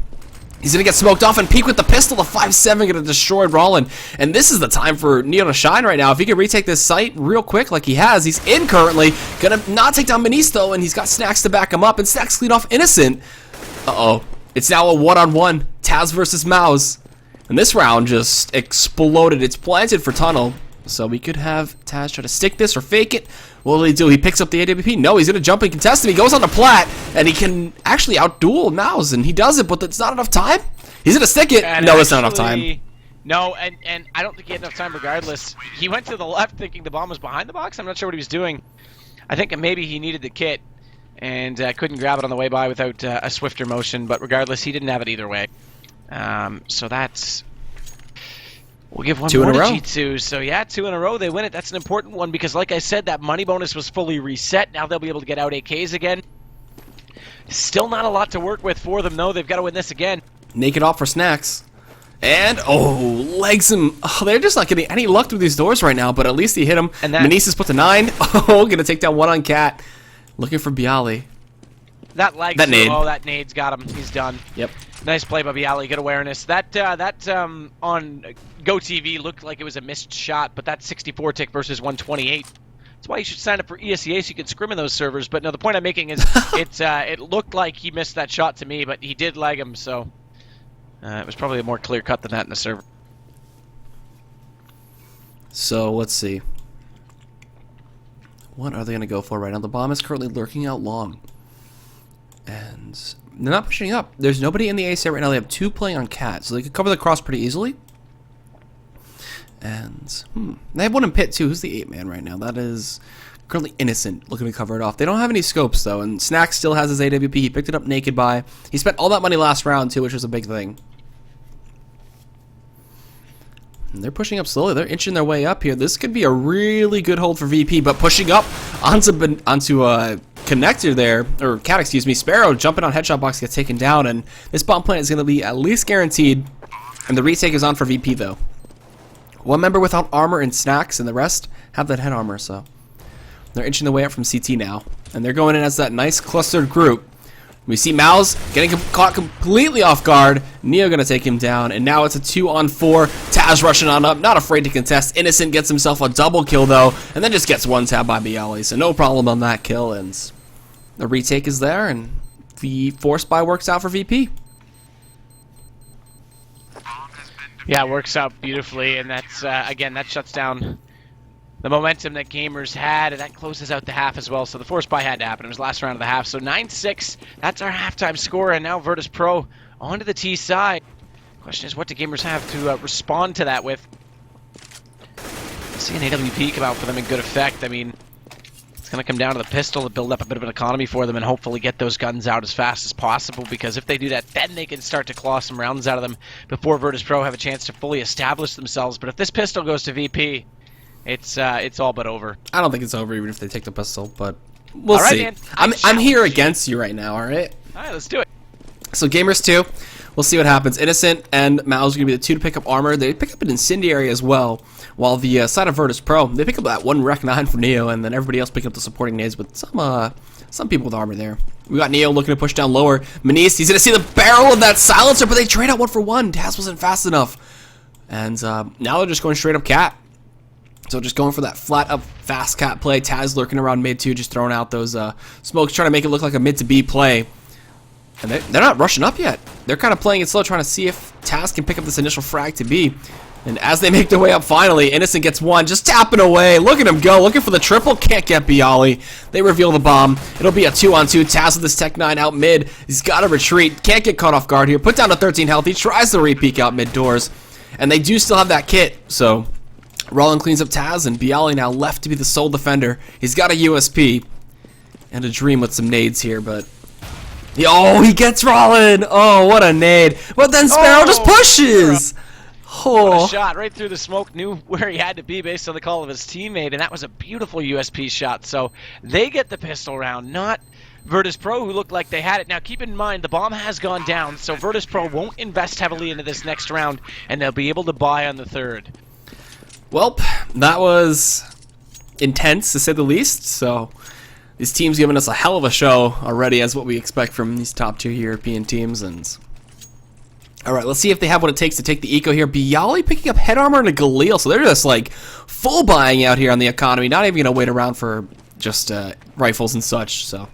He's going to get smoked off and peek with the pistol. The 5-7 going to destroy Rollin. And this is the time for Neo to shine right now. If he can retake this site real quick like he has, he's in currently. Going to not take down Manice though, and he's got Snacks to back him up. And Snacks clean off Innocent. Uh-oh. It's now a one-on-one. Taz versus Mouse. And this round just exploded. It's planted for Tunnel. So we could have Taz try to stick this or fake it. What will he do? He picks up the AWP. No, he's going to jump and contest him. He goes on the plat, and he can actually outduel Mouse, and he does it, but it's not enough time. He's going to stick it. And no, it's not enough time. No, and I don't think he had enough time regardless. He went to the left thinking the bomb was behind the box. I'm not sure what he was doing. I think maybe he needed the kit and couldn't grab it on the way by without a swifter motion, but regardless, he didn't have it either way. So that's... We'll give one more to G2. So yeah, 2 in a row. They win it. That's an important one because, like I said, that money bonus was fully reset. Now they'll be able to get out AKs again. Still not a lot to work with for them, though. They've got to win this again. Naked off for Snacks. And, legs him. Oh, they're just not getting any luck through these doors right now, but at least he hit him. And Manice is put to 9. Oh, going to take down one on Cat. Looking for Bialy. That leg. That nade. Oh, that nade's got him. He's done. Yep. Nice play by Bialy. Good awareness. That on GoTV looked like it was a missed shot, but that 64 tick versus 128. That's why you should sign up for ESEA so you can scrim in those servers. But no, the point I'm making is it looked like he missed that shot to me, but he did leg him, so it was probably a more clear cut than that in the server. So let's see. What are they going to go for right now? The bomb is currently lurking out long. And they're not pushing up. There's nobody in the A set right now. They have 2 playing on Cat, so they could cover the cross pretty easily. And they have one in pit too. Who's the 8-man right now? That is currently Innocent, looking to cover it off. They don't have any scopes though, and Snack still has his AWP. He picked it up naked by. He spent all that money last round too, which was a big thing. And they're pushing up slowly. They're inching their way up here. This could be a really good hold for VP, but pushing up onto connector there, or Cat, excuse me. Sparrow jumping on headshot box gets taken down, and this bomb plant is going to be at least guaranteed. And the retake is on for VP though. One member without armor and Snacks, and the rest have that head armor, so they're inching the way up from CT now. And they're going in as that nice clustered group. We see Mouse getting caught completely off guard. Neo gonna take him down, and now it's a 2-on-4. Taz rushing on up, not afraid to contest. Innocent gets himself a double kill though, and then just gets one tap by Bialy, so no problem on that kill. And the retake is there, and the force buy works out for VP. Yeah, it works out beautifully, and that's again, that shuts down the momentum that Gamers had, and that closes out the half as well. So the force buy had to happen. It was last round of the half. So 9-6, that's our halftime score, and now Virtus.pro onto the T side. Question is, what do Gamers have to respond to that with? See an AWP come out for them in good effect. I mean, it's going to come down to the pistol to build up a bit of an economy for them and hopefully get those guns out as fast as possible, because if they do that, then they can start to claw some rounds out of them before Virtus.pro have a chance to fully establish themselves. But if this pistol goes to VP, it's all but over. I don't think it's over even if they take the pistol, but we'll see. Man, I'm here against you right now, alright? Alright, let's do it. So Gamers2, we'll see what happens. Innocent and Mal's going to be the 2 to pick up armor. They pick up an Incendiary as well, while the side of Virtus.pro, they pick up that 1 Rec 9 from Neo, and then everybody else picking up the supporting nades with some people with armor there. We got Neo looking to push down lower. Manice, he's going to see the barrel of that silencer, but they trade out 1 for 1. Taz wasn't fast enough. And now they're just going straight up Cat. So just going for that flat up fast Cat play. Taz lurking around mid too, just throwing out those smokes, trying to make it look like a mid to B play. And they're not rushing up yet. They're kind of playing it slow, trying to see if Taz can pick up this initial frag to B. And as they make their way up finally, Innocent gets 1, just tapping away. Look at him go, looking for the triple, can't get Bialy. They reveal the bomb. It'll be a 2-on-2. Taz with this Tech 9 out mid. He's got to retreat, can't get caught off guard here. Put down to 13 health. He tries to re-peek out mid doors. And they do still have that kit, so Rollin cleans up Taz, and Bialy now left to be the sole defender. He's got a USP and a dream with some nades here, but he gets Rollin. Oh, what a nade! But then Sparrow just pushes. What a shot right through the smoke. Knew where he had to be based on the call of his teammate, and that was a beautiful USP shot. So they get the pistol round. Not Virtus.pro, who looked like they had it. Now, keep in mind, the bomb has gone down, so Virtus.pro won't invest heavily into this next round, and they'll be able to buy on the third. Well, that was intense, to say the least, so this team's given us a hell of a show already, as what we expect from these top-tier European teams. And all right, let's see if they have what it takes to take the eco here. Bialy picking up head armor and a Galil, so they're just like full buying out here on the economy, not even gonna wait around for just rifles and such. So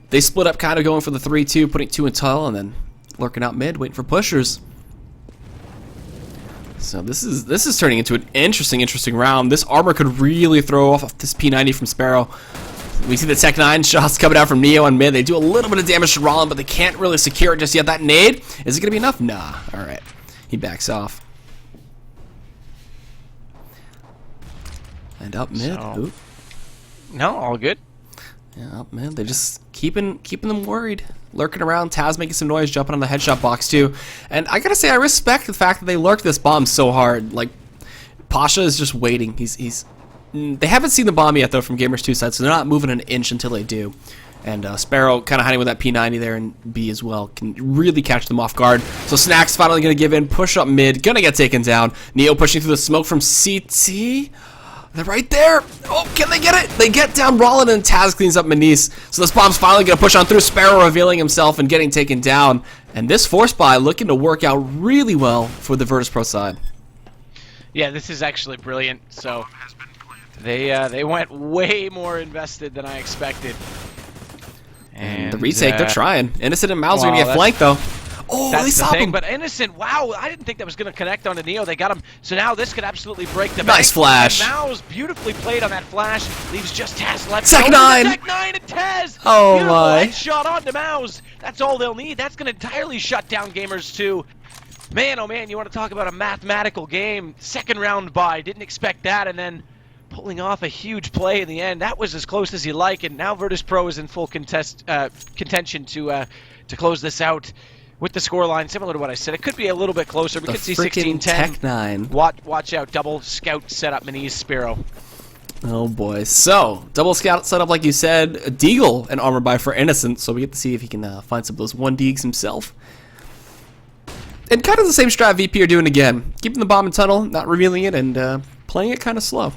they split up, kind of going for the 3-2, putting 2 in tunnel, and then lurking out mid, waiting for pushers. So this is turning into an interesting round. This armor could really throw off this P90 from Sparrow. We see the Tech 9 shots coming out from Neo on mid. They do a little bit of damage to Rollin, but they can't really secure it just yet. That nade, is it going to be enough? Nah. All right. He backs off. And up mid. So, no, all good. Yeah, up mid. They're just keeping them worried. Lurking around. Taz making some noise, jumping on the headshot box too. And I got to say, I respect the fact that they lurked this bomb so hard. Like, Pasha is just waiting. They haven't seen the bomb yet, though, from Gamers2 side, so they're not moving an inch until they do. And Sparrow kind of hiding with that P90 there, and B as well can really catch them off guard. So Snack's finally going to give in, push up mid, going to get taken down. Neo pushing through the smoke from CT. They're right there. Oh, can they get it? They get down Rollin, and Taz cleans up Manise. So this bomb's finally going to push on through. Sparrow revealing himself and getting taken down. And this force buy looking to work out really well for the Virtus.pro side. Yeah, this is actually brilliant. So they went way more invested than I expected. And the retake, they're trying. Innocent and Mouse are going to get flanked, though. Oh, they that's the stop thing, him. But Innocent, wow, I didn't think that was going to connect onto Neo. They got him. So now this could absolutely break the bank. Nice flash. And Mouse beautifully played on that flash. Leaves just Taz left. Tech 9. Tech 9 and Taz. Oh, beautiful my. headshot onto Mouse. That's all they'll need. That's going to entirely shut down Gamers2. Man, oh man, you want to talk about a mathematical game. Second round bye. Didn't expect that. And then pulling off a huge play in the end. That was as close as you like. And now Virtus.pro is in full contention to close this out. With the scoreline, similar to what I said, it could be a little bit closer. We could see 16-10. Tech 9. Watch out, double scout setup, Manise, Sparrow. Oh boy. So, double scout setup, like you said, a Deagle and armor buy for Innocent, so we get to see if he can find some of those 1Deags himself. And kind of the same strat VP are doing again. Keeping the bomb in tunnel, not revealing it, and playing it kind of slow.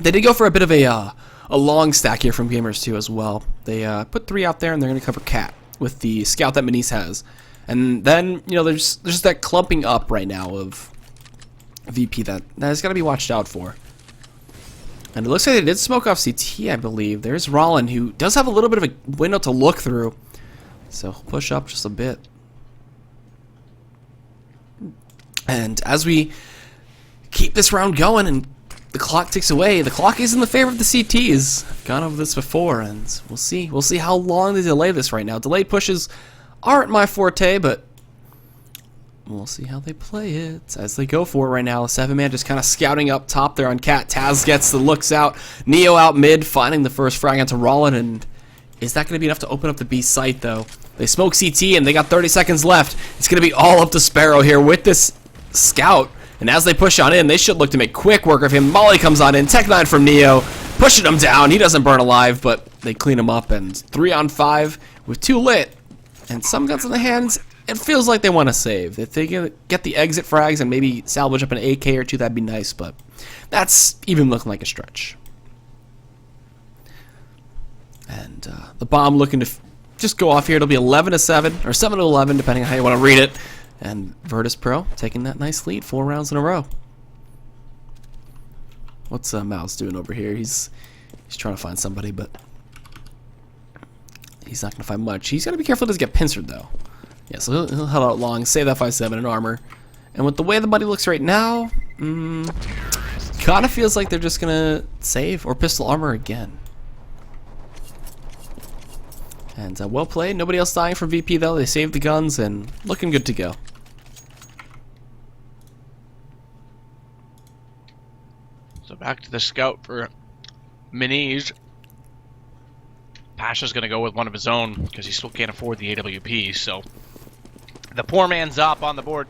They did go for a bit of a long stack here from Gamers2 as well. They put 3 out there, and they're going to cover Cat with the scout that Manise has. And then, you know, there's that clumping up right now of VP that has got to be watched out for. And it looks like they did smoke off CT, I believe. There's Rollin, who does have a little bit of a window to look through. So push up just a bit. And as we keep this round going and the clock ticks away, the clock is in the favor of the CTs. I've gone over this before, and we'll see. We'll see how long they delay this right now. Delayed pushes aren't my forte, but we'll see how they play it as they go for it right now. 7-man just kind of scouting up top there on Cat. Taz gets the looks out. Neo out mid, finding the first frag onto Rollin, and is that going to be enough to open up the B site, though? They smoke CT, and they got 30 seconds left. It's going to be all up to Sparrow here with this scout. And as they push on in, they should look to make quick work of him. Molly comes on in. Tech 9 from Neo, pushing him down. He doesn't burn alive, but they clean him up. And 3 on 5 with 2 lit. And some guns in the hands, it feels like they want to save. If they get the exit frags and maybe salvage up an AK or 2, that'd be nice. But that's even looking like a stretch. And the bomb looking to just go off here. It'll be 11-7 or 7-11, depending on how you want to read it. And Virtus.pro taking that nice lead 4 rounds in a row. What's Mouse doing over here? He's trying to find somebody, but he's not going to find much. He's got to be careful he doesn't get pincered, though. Yeah, so he'll head out long, save that 5-7 in armor. And with the way the money looks right now, kind of feels like they're just going to save or pistol armor again. And well played. Nobody else dying from VP, though. They saved the guns and looking good to go. So back to the scout for Manise. Pasha's going to go with one of his own because he still can't afford the AWP. So the poor man's up on the board.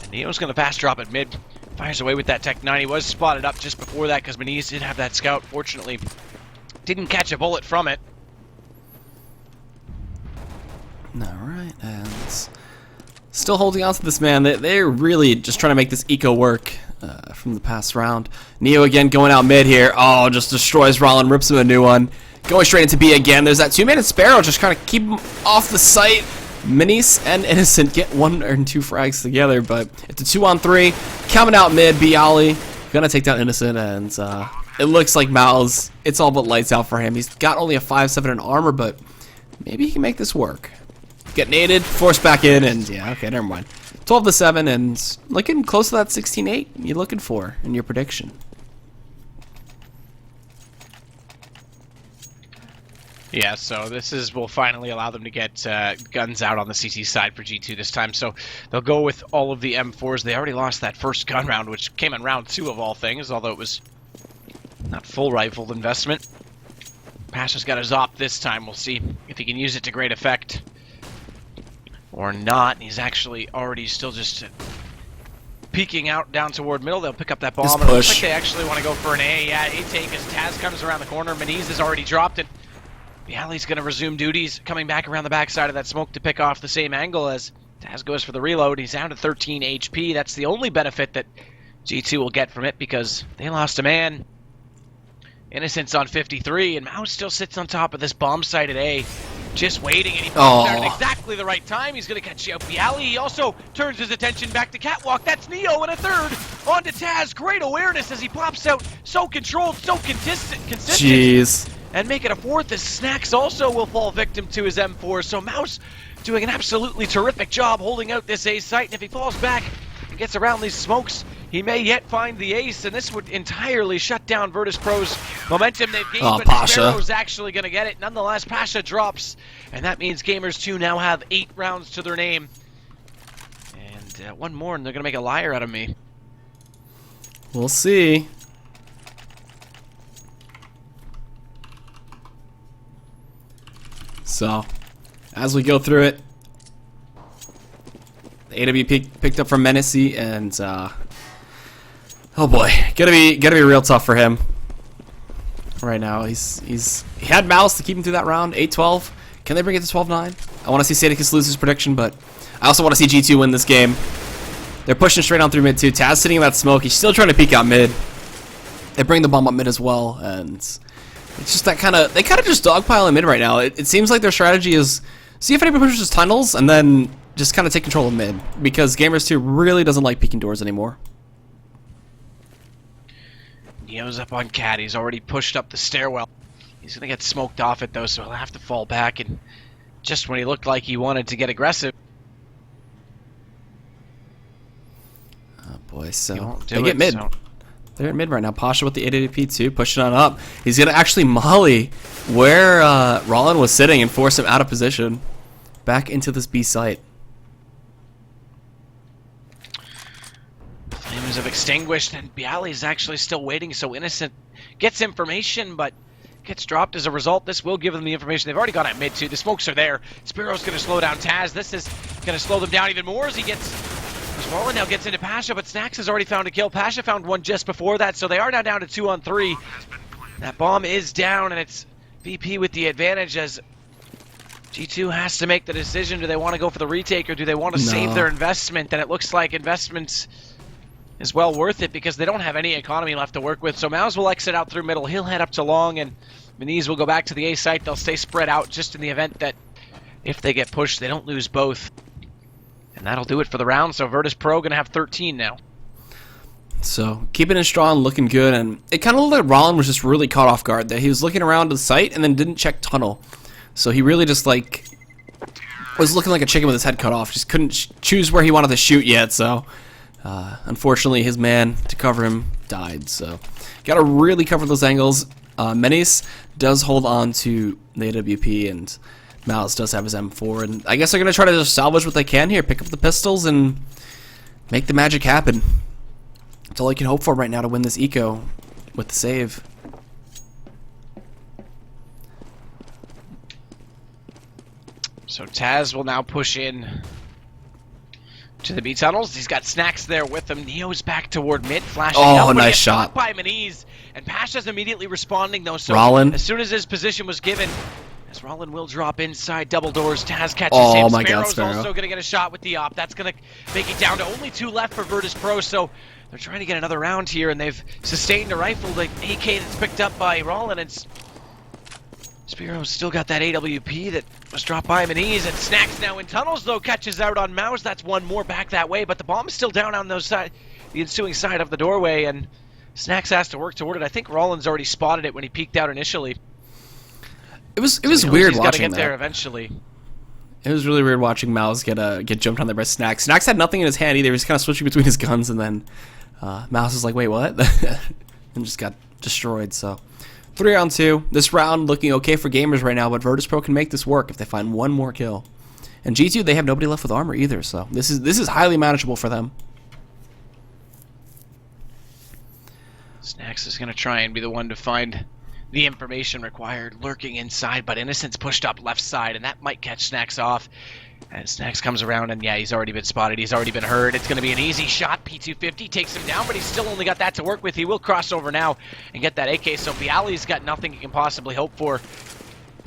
And Neo's going to fast drop at mid. Fires away with that Tech 9. He was spotted up just before that because Manise did have that scout. Fortunately, didn't catch a bullet from it. Alright, and still holding on to this, man. They're really just trying to make this eco work from the past round. Neo again going out mid here. Oh, just destroys Rollin, rips him a new one. Going straight into B again. There's that 2-man Sparrow just kind of keep him off the site. Minis and Innocent get 1 or 2 frags together, but it's a 2-on-3. Coming out mid, Bialy gonna take down Innocent, and it looks like Mal's, it's all but lights out for him. He's got only a 5-7 in armor, but maybe he can make this work. Get naded, forced back in, and yeah, okay, never mind. 12-7, and looking close to that 16-8 you're looking for in your prediction. Yeah, so this will finally allow them to get guns out on the CT side for G2 this time. So they'll go with all of the M4s. They already lost that first gun round, which came in round 2 of all things, although it was not full rifle investment. Pasha's got his op this time. We'll see if he can use it to great effect or not. He's actually already still just peeking out down toward middle. They'll pick up that bomb. And it looks like they actually want to go for an A. Yeah, A take as Taz comes around the corner. Maniz has already dropped it. Bialy's going to resume duties, coming back around the backside of that smoke to pick off the same angle as Taz goes for the reload. He's down to 13 HP. That's the only benefit that G2 will get from it because they lost a man. Innocent's on 53, and Mao still sits on top of this bomb site at A, just waiting, and he pops out at exactly the right time. He's going to catch out Bialy. He also turns his attention back to Catwalk. That's Neo in a third. On to Taz. Great awareness as he pops out. So controlled, so consistent. Jeez. And make it a fourth as Snacks also will fall victim to his M4. So Mouse doing an absolutely terrific job holding out this A site. And if he falls back and gets around these smokes, he may yet find the ace. And this would entirely shut down Virtus.pro's momentum they've gained. But Pasha. Sparrow's actually going to get it. Nonetheless, Pasha drops. And that means Gamers2 now have 8 rounds to their name. And one more and they're going to make a liar out of me. We'll see. So, as we go through it, the AW picked up from Menacey, and oh boy, gonna be real tough for him right now. He had Mouse to keep him through that round. 8-12. Can they bring it to 12-9? I want to see Sadicus lose his prediction, but I also want to see G2 win this game. They're pushing straight on through mid too. Taz sitting in that smoke. He's still trying to peek out mid. They bring the bomb up mid as well, and it's just that they kind of just dogpile in mid right now. It seems like their strategy is see if anybody pushes tunnels and then just kind of take control of mid, because Gamers2 really doesn't like peeking doors anymore. Neo's up on Cat. He's already pushed up the stairwell. He's going to get smoked off it though, so he'll have to fall back, and just when he looked like he wanted to get aggressive. Oh boy, so they get mid. So. They're at mid right now. Pasha with the 880p2, pushing on up. He's going to actually molly where Rollin was sitting and force him out of position back into this B site. Flames have extinguished, and Bialy's actually still waiting, so Innocent gets information, but gets dropped as a result. This will give them the information. They've already got at mid, too. The smokes are there. Sparrow's going to slow down Taz. This is going to slow them down even more as he gets... Rollin now gets into Pasha, but Snacks has already found a kill. Pasha found one just before that, so they are now down to 2-on-3. That bomb is down, and it's VP with the advantage as G2 has to make the decision. Do they want to go for the retake, or do they want to save their investment? And it looks like investments is well worth it because they don't have any economy left to work with. So Mouse will exit out through middle. He'll head up to long, and Maniz will go back to the A site. They'll stay spread out just in the event that if they get pushed, they don't lose both. And that'll do it for the round, so Virtus.pro going to have 13 now. So, keeping it strong, looking good, and it kind of looked like Rollin was just really caught off guard there. He was looking around the site and then didn't check tunnel. So he really just, was looking like a chicken with his head cut off. Just couldn't choose where he wanted to shoot yet, so... unfortunately, his man to cover him died, so... Gotta really cover those angles. Menace does hold on to the AWP, and... Malice does have his M4, and I guess they're going to try to just salvage what they can here, pick up the pistols, and make the magic happen. That's all you can hope for right now to win this eco with the save. So Taz will now push in to the B tunnels. He's got Snacks there with him. Neo's back toward mid, flashing Oh, up, nice shot by Maniz. And Pasha's immediately responding, though, so Rollin. as soon as his position was given, as Rollin will drop inside double doors, Taz catches Oh him. my God, Sparrow's Sparrow. also going to get a shot with the op. That's going to make it down to only 2 left for Virtus.pro, so they're trying to get another round here, and they've sustained a rifle, the AK that's picked up by Rollin. It's Sparrow's still got that AWP that was dropped by him, and Snacks now in tunnels, though, catches out on Mouse. That's one more back that way, but the bomb is still down on those side, the ensuing side of the doorway, and Snacks has to work toward it. I think Rollin's already spotted it when he peeked out initially. It was weird watching He's got to get that. there eventually. It was really weird watching Mouse get jumped on there by Snacks. Snacks had nothing in his hand either. He was kind of switching between his guns, and then Mouse was like, "Wait, what?" and just got destroyed. So 3-on-2. This round looking okay for Gamers right now, but Virtus.pro can make this work if they find one more kill. And G2, they have nobody left with armor either, so this is highly manageable for them. Snacks is going to try and be the one to find the information required lurking inside, but Innocent's pushed up left side, and that might catch Snacks off. And Snacks comes around, and yeah, he's already been spotted. He's already been heard. It's going to be an easy shot. P250 takes him down, but he's still only got that to work with. He will cross over now and get that AK, so Bialy's got nothing he can possibly hope for.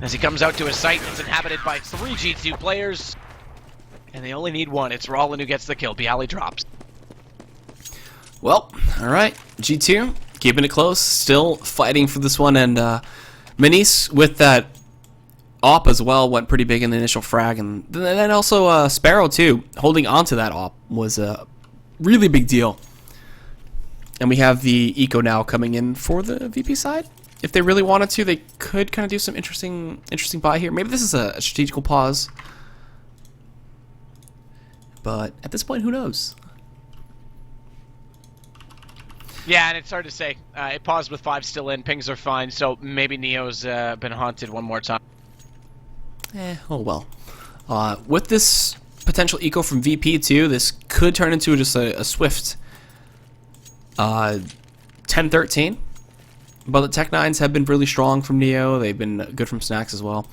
As he comes out to his site, it's inhabited by 3 G2 players, and they only need one. It's Rollin who gets the kill. Bialy drops. Well, all right, G2 keeping it close, still fighting for this one, and Minis with that op as well went pretty big in the initial frag, and then also Sparrow too, holding on to that op was a really big deal. And we have the eco now coming in for the VP side. If they really wanted to, they could kind of do some interesting buy here. Maybe this is a strategical pause, but at this point, who knows? Yeah, and it's hard to say. It paused with 5 still in. Pings are fine, so maybe Neo's been haunted one more time. Oh well. With this potential eco from VP too, this could turn into just a swift 10-13. But the Tech 9s have been really strong from Neo. They've been good from Snacks as well.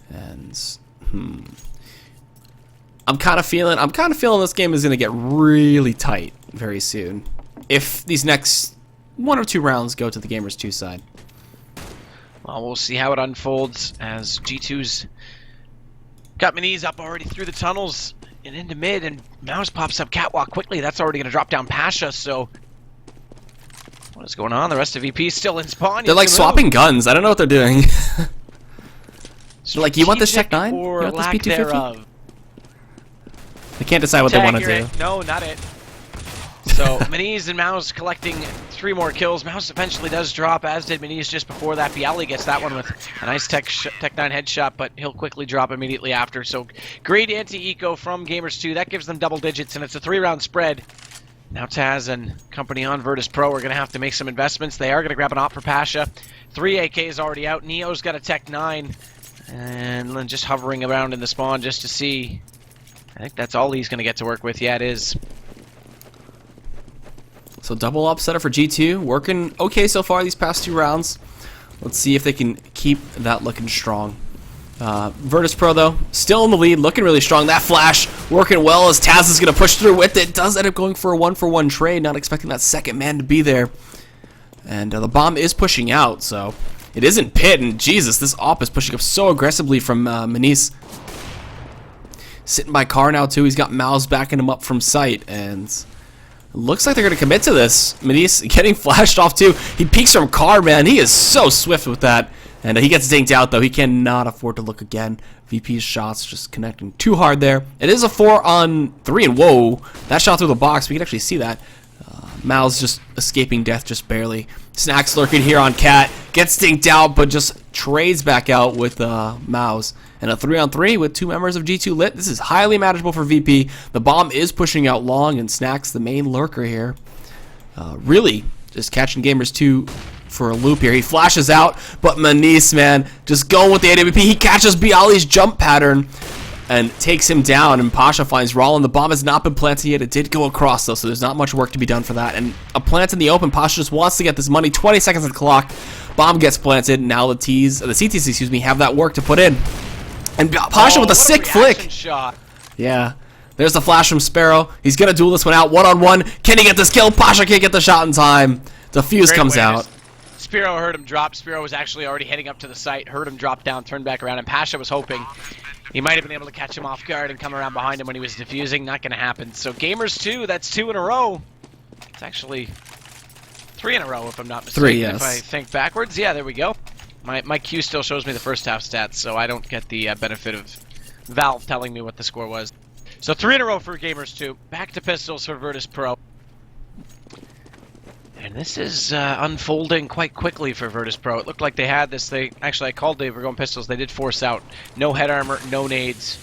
And I'm kind of feeling this game is going to get really tight very soon, if these next 1 or 2 rounds go to the Gamers2 side. Well, we'll see how it unfolds as G2's got Minis up already through the tunnels and into mid, and Mouse pops up catwalk quickly. That's already going to drop down Pasha, so what is going on? The rest of VP still in spawn. They're like swapping guns. I don't know what they're doing. Like, you want this Tech 9? You or want this lack P250? thereof. They can't decide what they want to do. No, not it. So Minis and Mouse collecting 3 more kills. Mouse eventually does drop, as did Minis just before that. Bialy gets that one with a nice Tech 9 headshot, but he'll quickly drop immediately after. So great anti-eco from Gamers2. That gives them double digits, and it's a 3-round spread. Now Taz and company on Virtus.pro are going to have to make some investments. They are going to grab an op for Pasha. 3 AKs already out. Neo's got a Tech 9, and then just hovering around in the spawn just to see. I think that's all he's going to get to work with. Yeah, it is. So double up setup for G2, working okay so far these past 2 rounds. Let's see if they can keep that looking strong. Virtus.pro though, still in the lead, looking really strong. That flash working well as Taz is going to push through with it. Does end up going for a 1-for-1 trade, not expecting that second man to be there. And the bomb is pushing out, so it isn't Pit, and Jesus, this op is pushing up so aggressively from Minis. Sitting by car now too, he's got Mouse backing him up from sight, and looks like they're going to commit to this. Minis getting flashed off too. He peeks from car, man. He is so swift with that. And he gets dinked out, though. He cannot afford to look again. VP's shots just connecting too hard there. It is a 4-on-3, and whoa, that shot through the box. We can actually see that. Mal's just escaping death just barely. Snacks lurking here on Cat. Gets dinked out, but just trades back out with Mouse. And a 3-on-3 with 2 members of G2 lit. This is highly manageable for VP. The bomb is pushing out long, and Snacks, the main lurker here, really just catching Gamers2 for a loop here. He flashes out, but Minis, man, just going with the AWP. He catches Bialy's jump pattern and takes him down, and Pasha finds Rollin. The bomb has not been planted yet. It did go across, though, so there's not much work to be done for that. And a plant in the open. Pasha just wants to get this money. 20 seconds on the clock. Bomb gets planted. Now the CTs, excuse me, have that work to put in. And Pasha with a sick flick. Shot. Yeah. There's the flash from Sparrow. He's going to duel this one out. 1-on-1. Can he get this kill? Pasha can't get the shot in time. The fuse comes out. Spiro heard him drop. Spiro was actually already heading up to the site, heard him drop down, turned back around, and Pasha was hoping he might have been able to catch him off guard and come around behind him when he was defusing. Not going to happen. So Gamers2, that's 2 in a row. It's actually 3 in a row, if I'm not mistaken. 3, yes. If I think backwards. Yeah, there we go. My queue still shows me the first half stats, so I don't get the benefit of Valve telling me what the score was. So 3 in a row for Gamers2. Back to pistols for Virtus.pro. And this is unfolding quite quickly for Virtus.pro. It looked like they had this. Actually, I called they were going pistols. They did force out. No head armor, no nades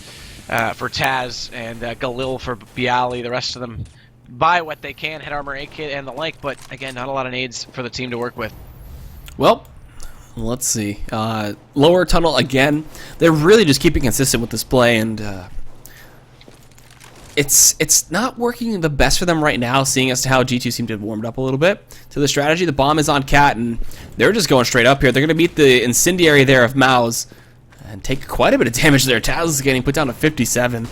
for Taz, and Galil for Bialy. The rest of them buy what they can, head armor, AK, and the like. But again, not a lot of nades for the team to work with. Well, let's see. Lower tunnel again. They're really just keeping consistent with this play, and it's not working the best for them right now, seeing as to how G2 seemed to have warmed up a little bit to the strategy. The bomb is on Cat, and they're just going straight up here. They're going to meet the incendiary there of Mao's and take quite a bit of damage there. Taz is getting put down to 57.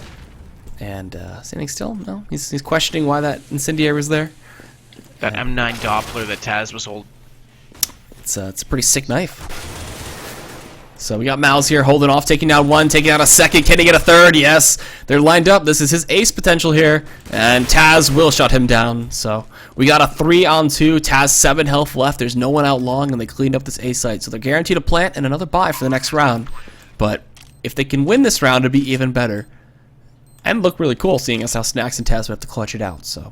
And standing still? No, he's questioning why that incendiary was there. That M9 Doppler that Taz was holding. It's a pretty sick knife. So we got Mouse here holding off, taking down 1, taking out a 2nd. Can he get a 3rd? Yes. They're lined up. This is his ace potential here. And Taz will shut him down. So we got a 3-on-2. Taz 7 health left. There's no one out long, and they cleaned up this A site. So they're guaranteed a plant and another buy for the next round. But if they can win this round, it'd be even better. And look really cool, seeing as how Snacks and Taz would have to clutch it out. So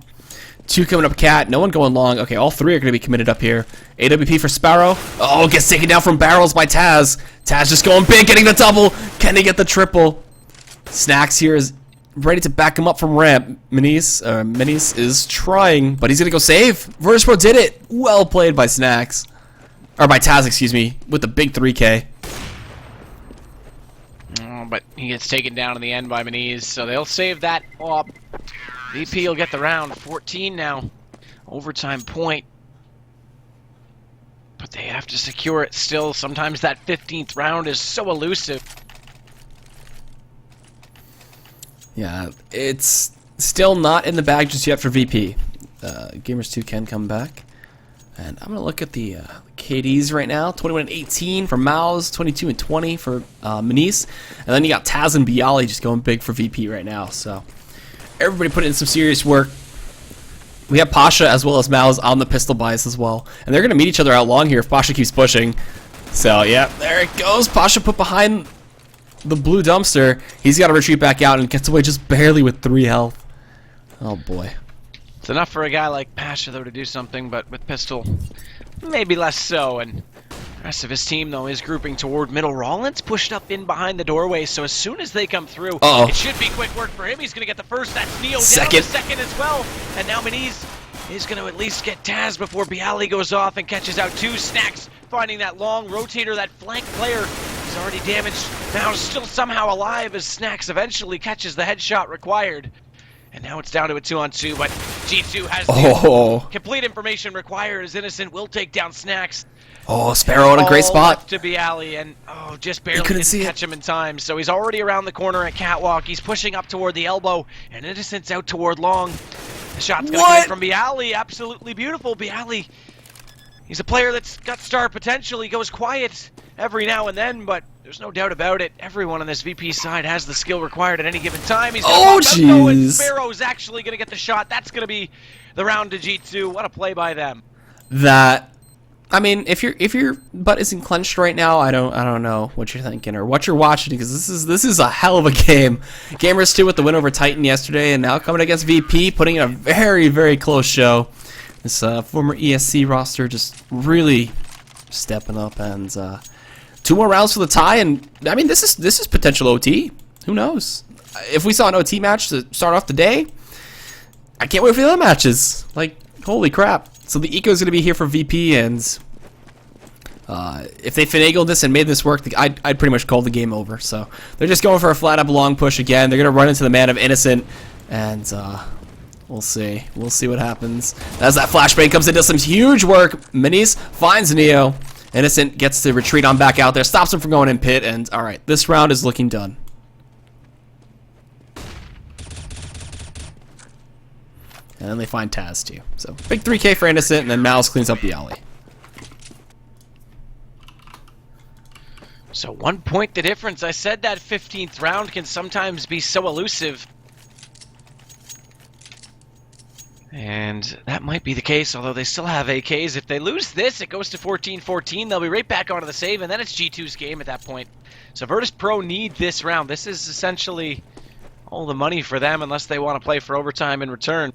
2 coming up Cat, no one going long. Okay, all 3 are going to be committed up here. AWP for Sparrow. Oh, gets taken down from barrels by Taz. Taz just going big, getting the double. Can he get the triple? Snacks here is ready to back him up from ramp. Minis is trying, but he's going to go save. Virtus.pro did it. Well played by Snacks. Or by Taz, excuse me, with the big 3K. But he gets taken down in the end by Minis, so they'll save that up. VP will get the round. 14 now. Overtime point. But they have to secure it still. Sometimes that 15th round is so elusive. Yeah, it's still not in the bag just yet for VP. Gamers2 can come back. And I'm going to look at the KDs right now. 21 and 18 for Maus, 22 and 20 for Manice. And then you got Taz and Bialy just going big for VP right now. So everybody put in some serious work. We have Pasha as well as Maus on the pistol bias as well. And they're going to meet each other out long here if Pasha keeps pushing. So, yeah, there it goes. Pasha put behind the blue dumpster. He's got to retreat back out and gets away just barely with 3 health. Oh, boy. It's enough for a guy like Pasha, though, to do something, but with pistol, maybe less so. And the rest of his team, though, is grouping toward middle. Rollins pushed up in behind the doorway, so as soon as they come through, it should be quick work for him. He's going to get the first. That's Neo down the second as well. And now Maniz is going to at least get Taz before Bialy goes off and catches out 2. Snacks finding that long rotator, that flank player. He's already damaged. Now still somehow alive as Snacks eventually catches the headshot required. And now it's down to a 2-on-2, but G2 has the complete information required as Innocent will take down Snacks. Oh, Sparrow in a great spot. Left to Bialy, and just barely didn't catch him in time. So he's already around the corner at Catwalk. He's pushing up toward the elbow, and Innocent's out toward long. The shot's going to come in from Bialy. Absolutely beautiful. Bialy, he's a player that's got star potential. He goes quiet every now and then, but there's no doubt about it. Everyone on this VP side has the skill required at any given time. He's and Sparrow's actually going to get the shot. That's going to be the round to G2. What a play by them. I mean, if your butt isn't clenched right now, I don't know what you're thinking or what you're watching, because this is a hell of a game. Gamers2 with the win over Titan yesterday, and now coming against VP, putting in a very, very close show. This former ESC roster just really stepping up, and 2 more rounds for the tie, and I mean this is potential OT. Who knows? If we saw an OT match to start off the day, I can't wait for the other matches. Like, holy crap. So the eco is going to be here for VP, and if they finagled this and made this work, I'd pretty much call the game over. So they're just going for a flat-up long push again. They're going to run into the man of Innocent, and we'll see. We'll see what happens. As that flashbang comes in, does some huge work. Minis finds Neo. Innocent gets to retreat on back out there, stops him from going in pit, and alright, this round is looking done. And then they find Taz too. So big 3K for Innocent, and then Mouse cleans up the alley. So 1 point the difference. I said that 15th round can sometimes be so elusive. And that might be the case, although they still have AKs. If they lose this, it goes to 14-14. They'll be right back onto the save, and then it's G2's game at that point. So Virtus.pro need this round. This is essentially all the money for them unless they want to play for overtime in return.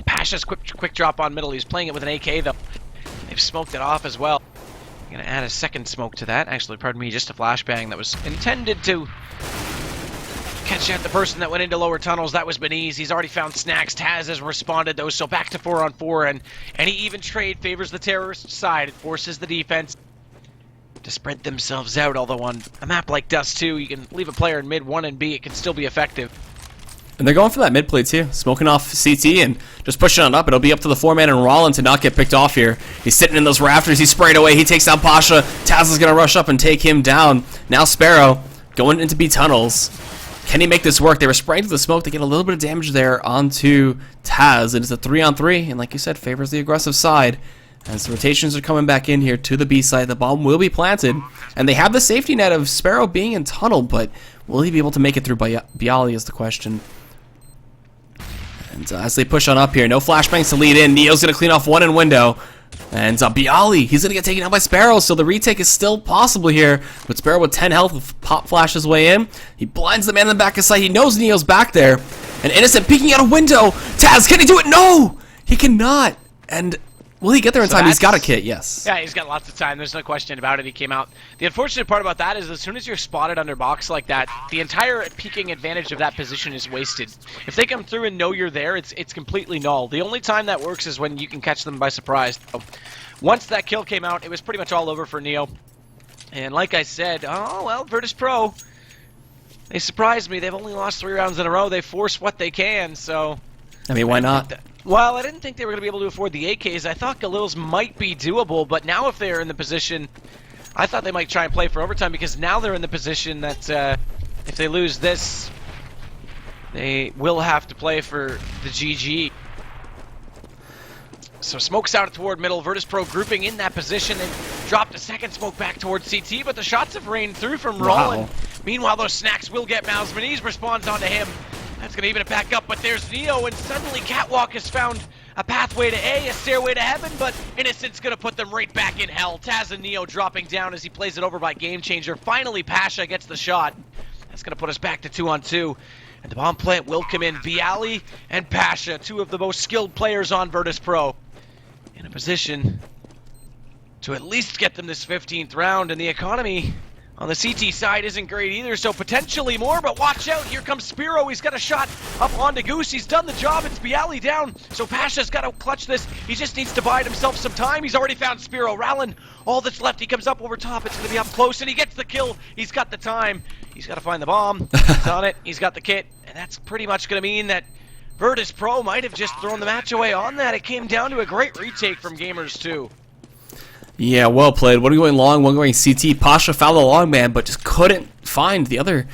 Pasha's quick drop on middle. He's playing it with an AK, though. They've smoked it off as well. I'm going to add a second smoke to that. Actually, pardon me, just a flashbang that was intended to catch out the person that went into lower tunnels. That was Beniz. He's already found snacks. Taz has responded, though, so back to 4-on-4, and any even trade favors the terrorist side. It forces the defense to spread themselves out, although on a map like Dust 2, you can leave a player in mid 1 and B. It can still be effective. And they're going for that mid play too, smoking off CT and just pushing it up. It'll be up to the 4-man and Rollin to not get picked off here. He's sitting in those rafters. He's sprayed away. He takes down Pasha. Taz is going to rush up and take him down. Now Sparrow going into B tunnels. Can he make this work? They were spraying through the smoke to get a little bit of damage there onto Taz. It is a 3-on-3, and like you said, favors the aggressive side. As the rotations are coming back in here to the B side, the bomb will be planted. And they have the safety net of Sparrow being in tunnel, but will he be able to make it through Bialy is the question. And as they push on up here, no flashbangs to lead in. Neo's going to clean off one in window. And Bialy, he's going to get taken out by Sparrow, so the retake is still possible here. But Sparrow with 10 health with pop flash his way in. He blinds the man in the back of sight. He knows Neo's back there. And Innocent peeking out a window. Taz, can he do it? No! He cannot. And will he get there in time? He's got a kit, yes. Yeah, he's got lots of time. There's no question about it. He came out. The unfortunate part about that is as soon as you're spotted under box like that, the entire peeking advantage of that position is wasted. If they come through and know you're there, it's completely null. The only time that works is when you can catch them by surprise. So, once that kill came out, it was pretty much all over for Neo. And like I said, oh, well, Virtus.pro, they surprised me. They've only lost 3 rounds in a row. They force what they can, so... I mean, why not? Well, I didn't think they were going to be able to afford the AKs. I thought Galil's might be doable, but now if they're in the position, I thought they might try and play for overtime because now they're in the position that if they lose this, they will have to play for the GG. So smoke's out toward middle. Virtus.pro grouping in that position and dropped a second smoke back towards CT, but the shots have rained through from Roland. Wow. Meanwhile, those snacks will get Mouse. Beniz responds onto him. That's going to even it back up, but there's Neo, and suddenly Catwalk has found a pathway to A, a stairway to heaven, but Innocent's going to put them right back in hell. Taz and Neo dropping down as he plays it over by Game Changer. Finally, Pasha gets the shot. That's going to put us back to 2-on-2, and the bomb plant will come in. Bialy and Pasha, 2 of the most skilled players on Virtus.pro, in a position to at least get them this 15th round, and the economy on the CT side isn't great either, so potentially more, but watch out, here comes Spiro. He's got a shot up onto Goose. He's done the job. It's Bialy down, so Pasha's got to clutch this. He just needs to bide himself some time. He's already found Spiro. Rallin, all that's left, he comes up over top. It's going to be up close, and he gets the kill. He's got the time. He's got to find the bomb. He's on it. He's got the kit, and that's pretty much going to mean that Virtus.pro might have just thrown the match away on that. It came down to a great retake from Gamers2. Yeah, well played. One going long, one going CT. Pasha fouled the long man, but just couldn't find the other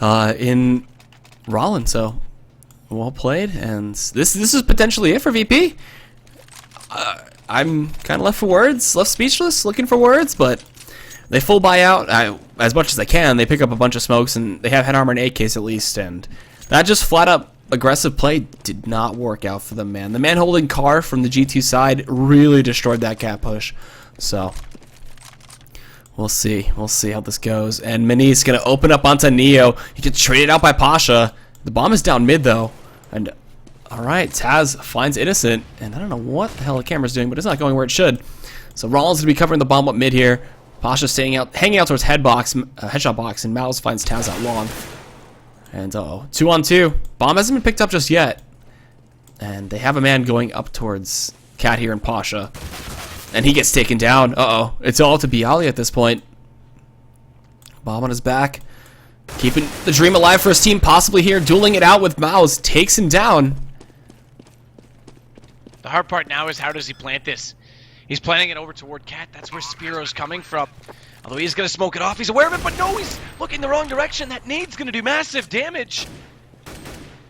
in Rollin. So, well played. And this is potentially it for VP. I'm kind of left for words, left speechless, looking for words, but they full buy out as much as they can. They pick up a bunch of smokes, and they have head armor and AKs at least. And that just flat up aggressive play did not work out for them, man. The man holding car from the G2 side really destroyed that cat push. So, we'll see. We'll see how this goes. And Mini is going to open up onto Neo. He gets traded out by Pasha. The bomb is down mid, though. And, alright, Taz finds Innocent. And I don't know what the hell the camera's doing, but it's not going where it should. So, Rollins going to be covering the bomb up mid here. Pasha hanging out towards headshot box, and Mouse finds Taz out long. And, 2-on-2. Bomb hasn't been picked up just yet. And they have a man going up towards Cat here and Pasha. And he gets taken down. It's all to Bialy at this point. Bomb on his back. Keeping the dream alive for his team, possibly here. Dueling it out with Mouse. Takes him down. The hard part now is how does he plant this? He's planting it over toward Cat. That's where Spiro's coming from. Although he's going to smoke it off. He's aware of it, but no, he's looking the wrong direction. That nade's going to do massive damage.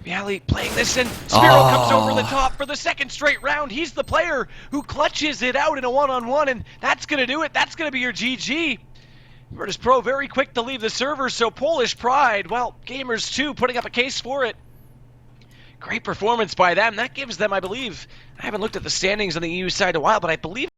Bialy playing this, and Spiro comes over the top for the second straight round. He's the player who clutches it out in a one-on-one, and that's going to do it. That's going to be your GG. Virtus.pro very quick to leave the server, so Polish Pride, well, Gamers2 putting up a case for it. Great performance by them. That gives them, I believe, I haven't looked at the standings on the EU side in a while, but I believe